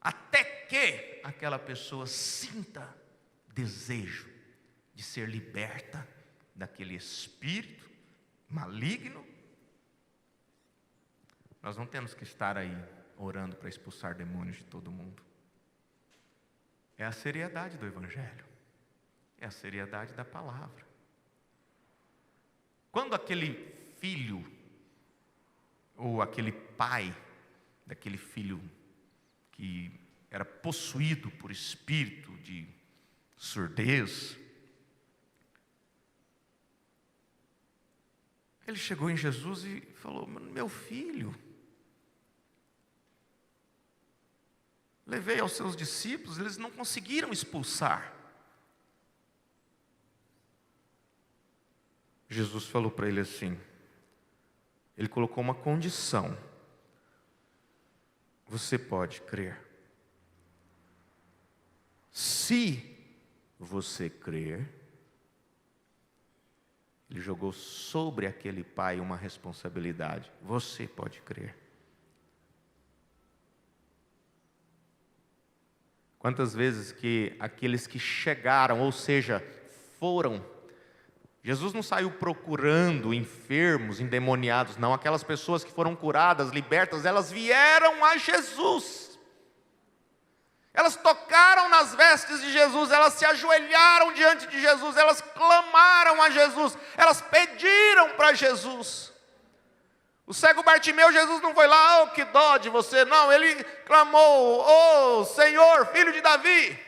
Até que aquela pessoa sinta desejo de ser liberta daquele espírito maligno, nós não temos que estar aí orando para expulsar demônios de todo mundo. É a seriedade do Evangelho, é a seriedade da palavra. Quando aquele filho, ou aquele pai daquele filho que era possuído por espírito de surdez, ele chegou em Jesus e falou: meu filho, levei aos seus discípulos, eles não conseguiram expulsar. Jesus falou para ele assim, ele colocou uma condição: você pode crer. Se você crer, ele jogou sobre aquele pai uma responsabilidade. Você pode crer. Quantas vezes que aqueles que chegaram, ou seja, foram, Jesus não saiu procurando enfermos, endemoniados, não. Aquelas pessoas que foram curadas, libertas, elas vieram a Jesus. Elas tocaram nas vestes de Jesus, elas se ajoelharam diante de Jesus, elas clamaram a Jesus, elas pediram para Jesus. O cego Bartimeu, Jesus não foi lá: oh, que dó de você, não, ele clamou: oh, Senhor, filho de Davi,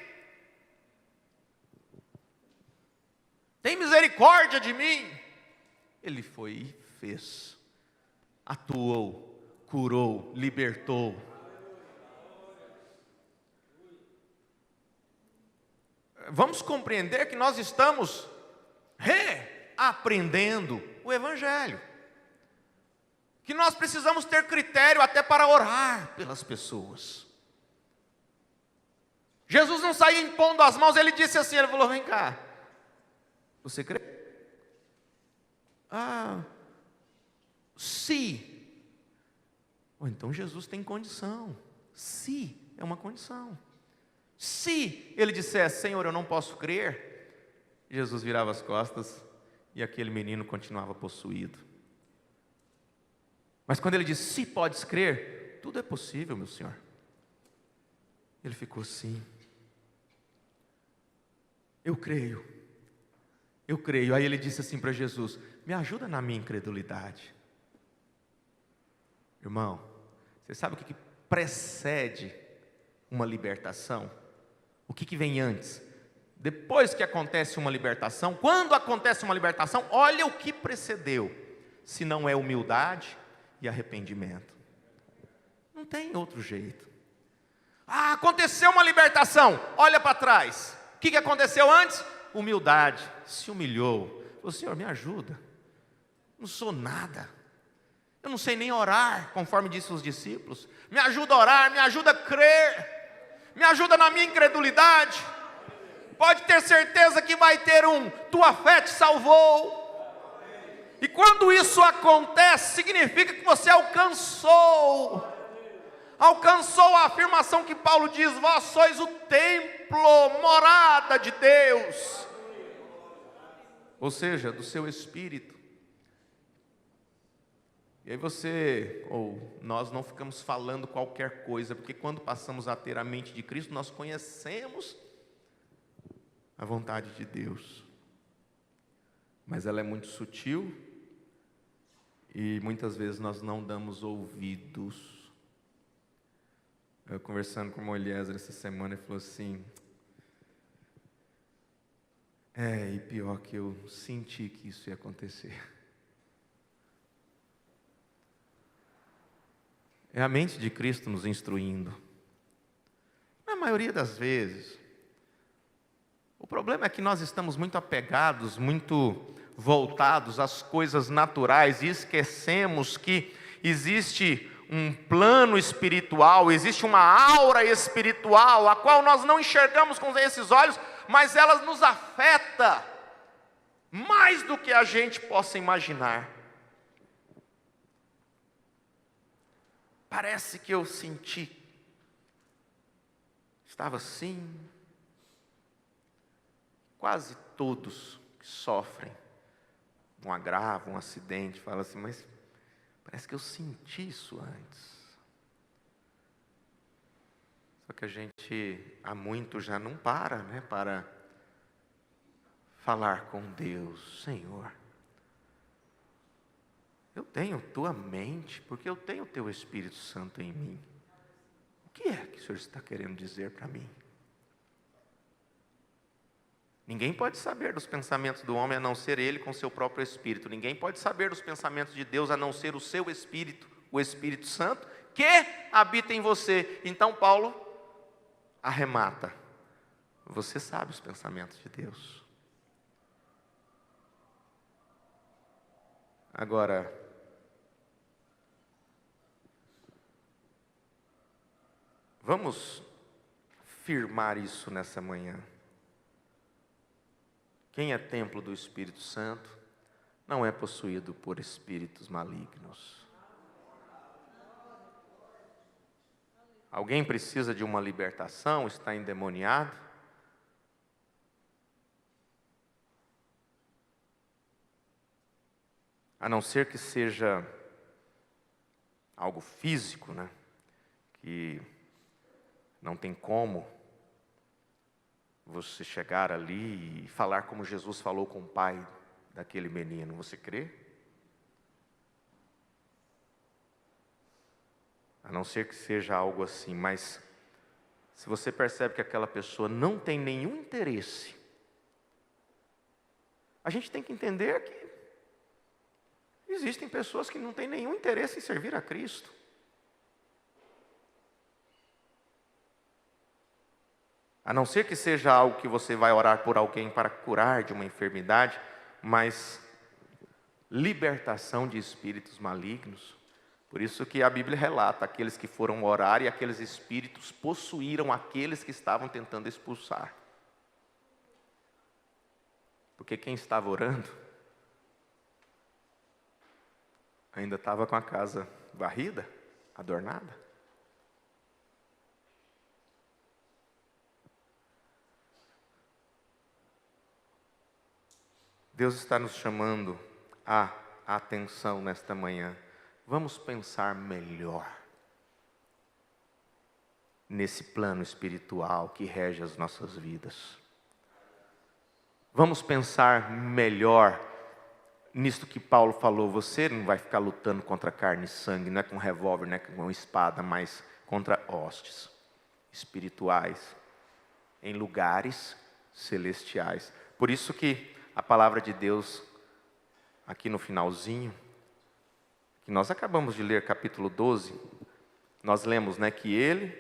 tem misericórdia de mim. Ele foi e fez, atuou, curou, libertou. Vamos compreender que nós estamos reaprendendo o Evangelho, que nós precisamos ter critério até para orar pelas pessoas. Jesus não saiu impondo as mãos, ele disse assim, ele falou: vem cá, você crê? Se. Então Jesus tem condição. Se é uma condição. Se ele dissesse: Senhor, eu não posso crer, Jesus virava as costas e aquele menino continuava possuído. Mas quando ele disse, se podes crer, tudo é possível, meu senhor. Ele ficou assim, eu creio. Aí ele disse assim para Jesus, me ajuda na minha incredulidade. Irmão, você sabe o que precede uma libertação? O que vem antes? Depois que acontece uma libertação, quando acontece uma libertação, olha o que precedeu. Se não é humildade e arrependimento. Não tem outro jeito. Aconteceu uma libertação, olha para trás. O que aconteceu antes? Humildade, se humilhou. Falou, Senhor, me ajuda. Não sou nada. Eu não sei nem orar, conforme disse os discípulos. Me ajuda a orar, me ajuda a crer. Me ajuda na minha incredulidade. Pode ter certeza que vai ter tua fé te salvou. E quando isso acontece, significa que você alcançou a afirmação que Paulo diz, vós sois o templo, morada de Deus. Ou seja, do seu espírito. E aí você, ou nós não ficamos falando qualquer coisa, porque quando passamos a ter a mente de Cristo, nós conhecemos a vontade de Deus. Mas ela é muito sutil, e muitas vezes nós não damos ouvidos. Eu conversando com o Eliezer essa semana, ele falou assim, e pior que eu senti que isso ia acontecer. É a mente de Cristo nos instruindo. Na maioria das vezes, o problema é que nós estamos muito apegados, muito voltados às coisas naturais e esquecemos que existe um plano espiritual, existe uma aura espiritual, a qual nós não enxergamos com esses olhos, mas ela nos afeta mais do que a gente possa imaginar. Parece que eu senti, estava assim. Quase todos que sofrem um agravo, um acidente, falam assim, mas parece que eu senti isso antes. Só que a gente, há muito já não para, para falar com Deus. Senhor, eu tenho tua mente, porque eu tenho teu Espírito Santo em mim. O que é que o Senhor está querendo dizer para mim? Ninguém pode saber dos pensamentos do homem a não ser ele com seu próprio Espírito. Ninguém pode saber dos pensamentos de Deus a não ser o seu Espírito, o Espírito Santo, que habita em você. Então Paulo arremata. Você sabe os pensamentos de Deus. Agora, vamos firmar isso nessa manhã. Quem é templo do Espírito Santo não é possuído por espíritos malignos. Alguém precisa de uma libertação, está endemoniado? A não ser que seja algo físico, que não tem como você chegar ali e falar como Jesus falou com o pai daquele menino. Você crê? A não ser que seja algo assim, mas se você percebe que aquela pessoa não tem nenhum interesse, a gente tem que entender que existem pessoas que não têm nenhum interesse em servir a Cristo. A não ser que seja algo que você vai orar por alguém para curar de uma enfermidade, mas libertação de espíritos malignos. Por isso que a Bíblia relata aqueles que foram orar e aqueles espíritos possuíram aqueles que estavam tentando expulsar. Porque quem estava orando ainda estava com a casa varrida, adornada. Deus está nos chamando à atenção nesta manhã. Vamos pensar melhor nesse plano espiritual que rege as nossas vidas. Vamos pensar melhor nisto que Paulo falou. Você não vai ficar lutando contra carne e sangue, não é com revólver, não é com espada, mas contra hostes espirituais em lugares celestiais. Por isso que a palavra de Deus, aqui no finalzinho, que nós acabamos de ler, capítulo 12, nós lemos, que ele,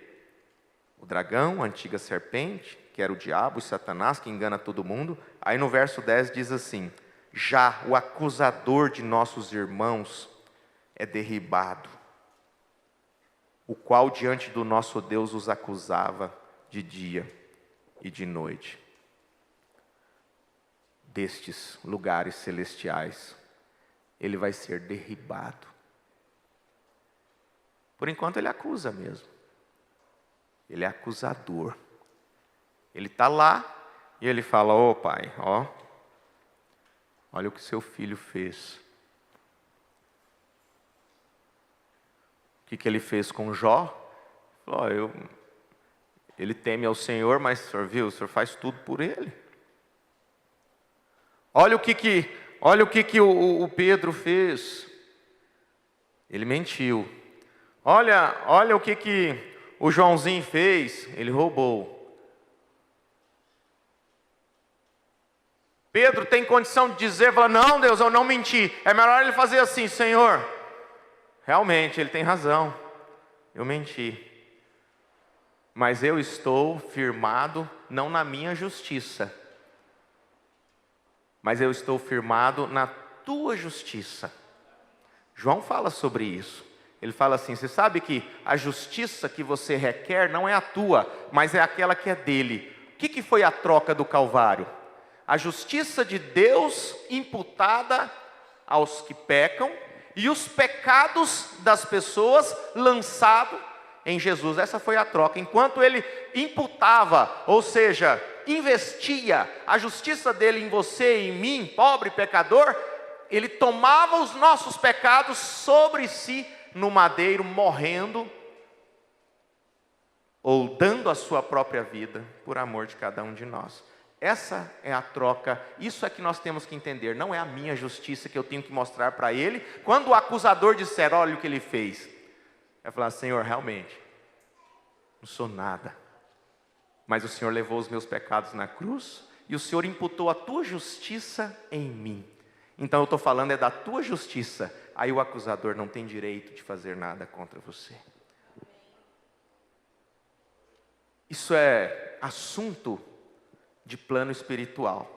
o dragão, a antiga serpente, que era o diabo e Satanás, que engana todo mundo. Aí no verso 10 diz assim: já o acusador de nossos irmãos é derribado, o qual diante do nosso Deus os acusava de dia e de noite. Destes lugares celestiais, ele vai ser derribado. Por enquanto ele acusa mesmo. Ele é acusador. Ele está lá e ele fala: ô pai, olha o que seu filho fez. O que ele fez com Jó? Ele teme ao Senhor, mas o senhor faz tudo por ele. Olha o que o Pedro fez. Ele mentiu. Olha o que o Joãozinho fez. Ele roubou. Pedro tem condição de dizer, não Deus, eu não menti. É melhor ele fazer assim: Senhor, realmente ele tem razão, eu menti. Mas eu estou firmado não na minha justiça, mas eu estou firmado na tua justiça. João fala sobre isso. Ele fala assim: você sabe que a justiça que você requer não é a tua, mas é aquela que é dele. O que foi a troca do Calvário? A justiça de Deus imputada aos que pecam e os pecados das pessoas lançados em Jesus. Essa foi a troca. Enquanto ele imputava, ou seja, investia a justiça dele em você e em mim, pobre pecador, ele tomava os nossos pecados sobre si no madeiro, morrendo ou dando a sua própria vida por amor de cada um de nós. Essa é a troca. Isso é que nós temos que entender. Não é a minha justiça que eu tenho que mostrar para ele. Quando o acusador disser: olha o que ele fez, vai falar: Senhor, realmente não sou nada, mas o Senhor levou os meus pecados na cruz e o Senhor imputou a tua justiça em mim. Então eu estou falando da tua justiça. Aí o acusador não tem direito de fazer nada contra você. Isso é assunto de plano espiritual.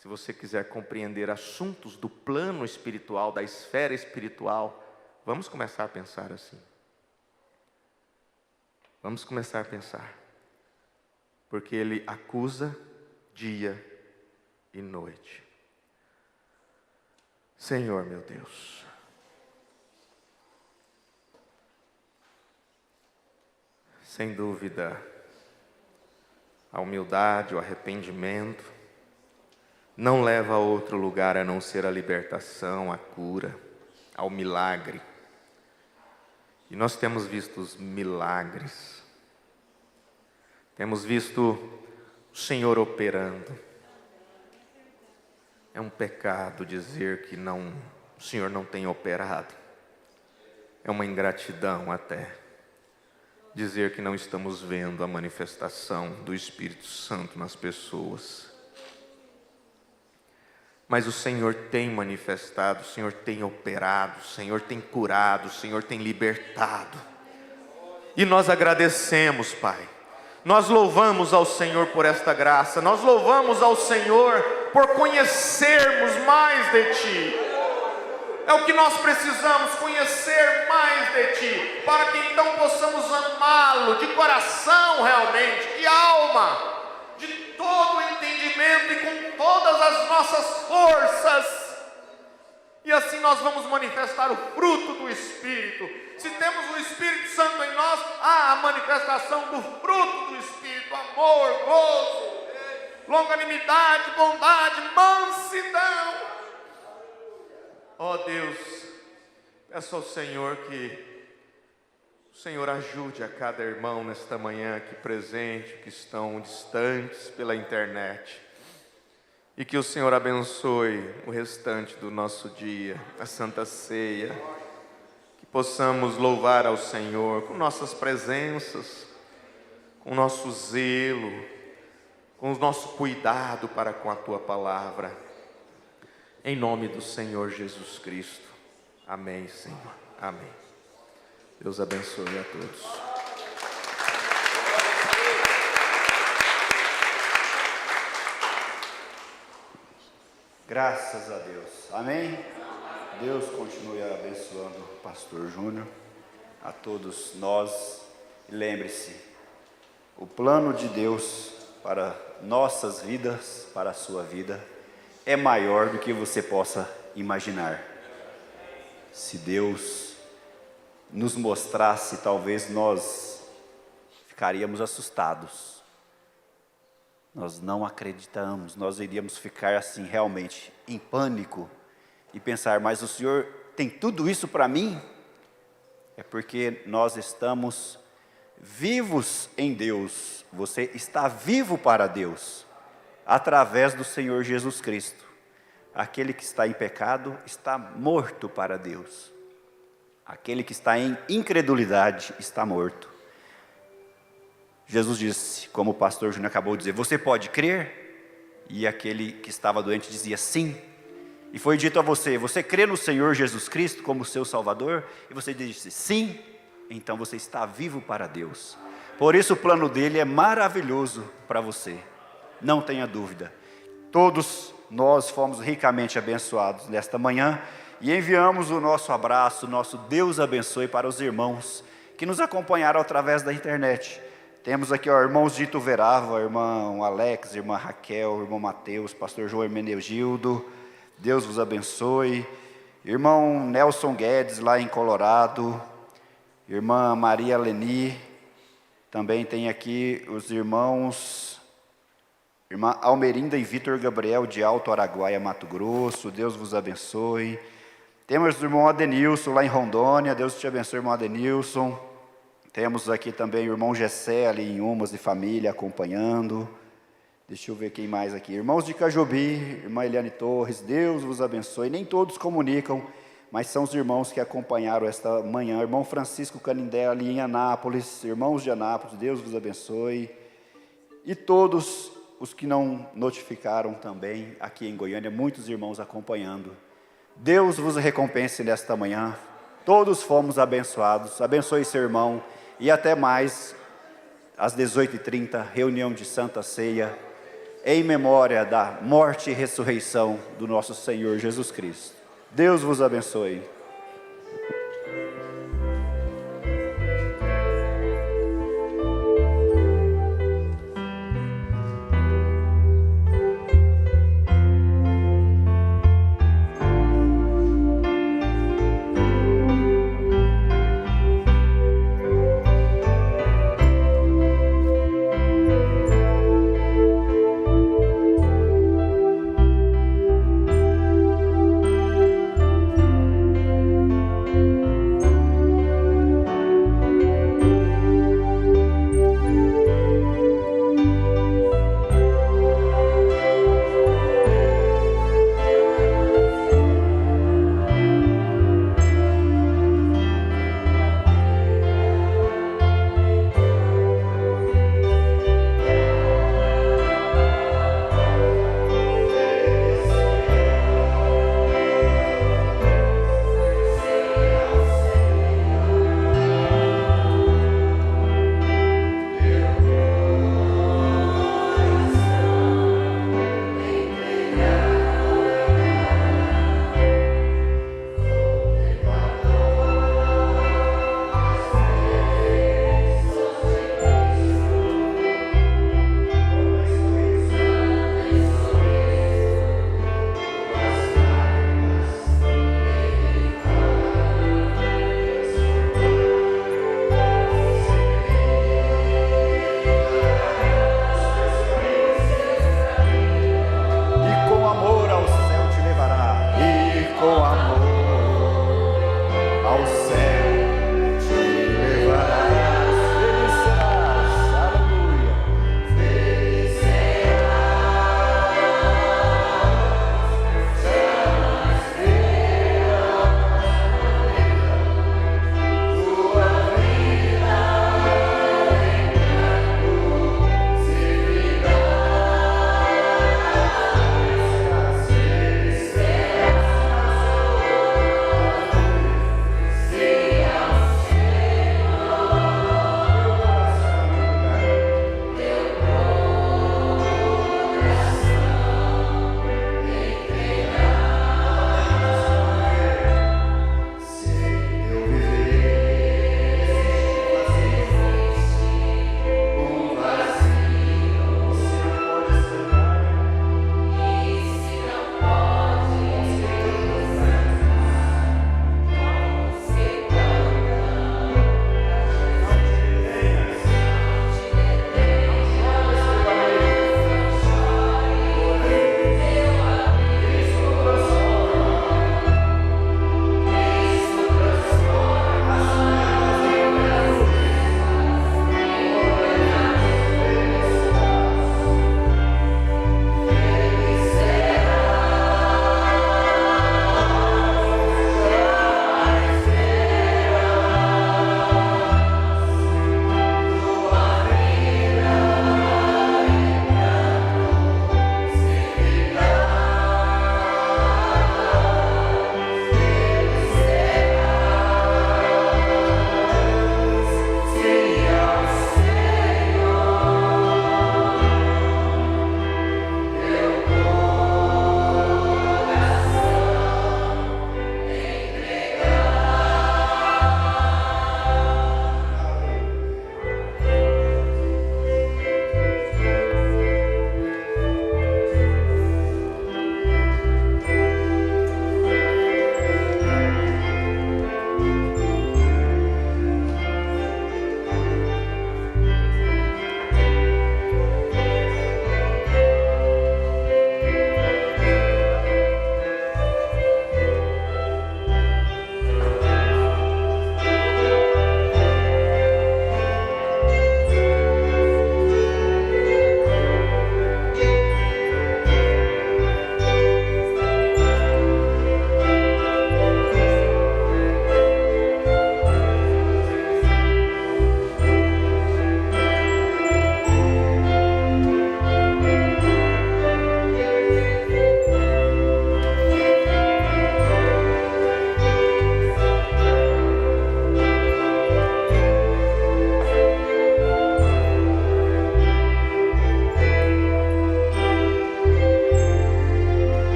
Se você quiser compreender assuntos do plano espiritual, da esfera espiritual, vamos começar a pensar assim. Vamos começar a pensar. Porque ele acusa dia e noite. Senhor meu Deus, sem dúvida, a humildade, o arrependimento, não leva a outro lugar a não ser a libertação, a cura, ao milagre. E nós temos visto os milagres, temos visto o Senhor operando. É um pecado dizer que o Senhor não tem operado. É uma ingratidão até dizer que não estamos vendo a manifestação do Espírito Santo nas pessoas. Mas o Senhor tem manifestado, o Senhor tem operado, o Senhor tem curado, o Senhor tem libertado. E nós agradecemos, Pai. Nós louvamos ao Senhor por esta graça. Nós louvamos ao Senhor por conhecermos mais de Ti. É o que nós precisamos, conhecer mais de Ti, para que então possamos amá-lo de coração realmente, de alma, de todo o entendimento e com todas as nossas forças. E assim nós vamos manifestar o fruto do Espírito. Se temos o Espírito Santo em nós, há a manifestação do fruto do Espírito: amor, gozo, longanimidade, bondade, mansidão. Ó Deus, peço ao Senhor que o Senhor ajude a cada irmão nesta manhã aqui presente, que estão distantes pela internet. E que o Senhor abençoe o restante do nosso dia, a Santa Ceia. Que possamos louvar ao Senhor com nossas presenças, com o nosso zelo, com o nosso cuidado para com a Tua Palavra. Em nome do Senhor Jesus Cristo. Amém, Senhor. Amém. Deus abençoe a todos. Graças a Deus. Amém? Deus continue abençoando o pastor Júnior, a todos nós. E lembre-se, o plano de Deus para nossas vidas, para a sua vida, é maior do que você possa imaginar. Se Deus nos mostrasse, talvez nós ficaríamos assustados. Nós não acreditamos, nós iríamos ficar assim realmente em pânico e pensar, mas o Senhor tem tudo isso para mim? É porque nós estamos vivos em Deus. Você está vivo para Deus, através do Senhor Jesus Cristo. Aquele que está em pecado está morto para Deus. Aquele que está em incredulidade está morto. Jesus disse, como o pastor Júnior acabou de dizer, você pode crer? E aquele que estava doente dizia sim. E foi dito a você, você crê no Senhor Jesus Cristo como seu Salvador? E você disse sim, então você está vivo para Deus. Por isso o plano dele é maravilhoso para você, não tenha dúvida. Todos nós fomos ricamente abençoados nesta manhã e enviamos o nosso abraço, nosso Deus abençoe para os irmãos que nos acompanharam através da internet. Temos aqui, irmãos de Ituverava, irmão Alex, irmã Raquel, irmão Mateus, pastor João Hermenegildo, Deus vos abençoe. Irmão Nelson Guedes, lá em Colorado, irmã Maria Leni, também tem aqui os irmãos, irmã Almerinda e Vitor Gabriel, de Alto Araguaia, Mato Grosso, Deus vos abençoe. Temos o irmão Adenilson, lá em Rondônia, Deus te abençoe, irmão Adenilson. Temos aqui também o irmão Gessé, ali em Umas e família, acompanhando. Deixa eu ver quem mais aqui. Irmãos de Cajobi, irmã Eliane Torres, Deus vos abençoe. Nem todos comunicam, mas são os irmãos que acompanharam esta manhã. Irmão Francisco Canindé, ali em Anápolis. Irmãos de Anápolis, Deus vos abençoe. E todos os que não notificaram também, aqui em Goiânia, muitos irmãos acompanhando. Deus vos recompense nesta manhã. Todos fomos abençoados. Abençoe seu irmão. E até mais, às 18h30, reunião de Santa Ceia, em memória da morte e ressurreição do nosso Senhor Jesus Cristo. Deus vos abençoe.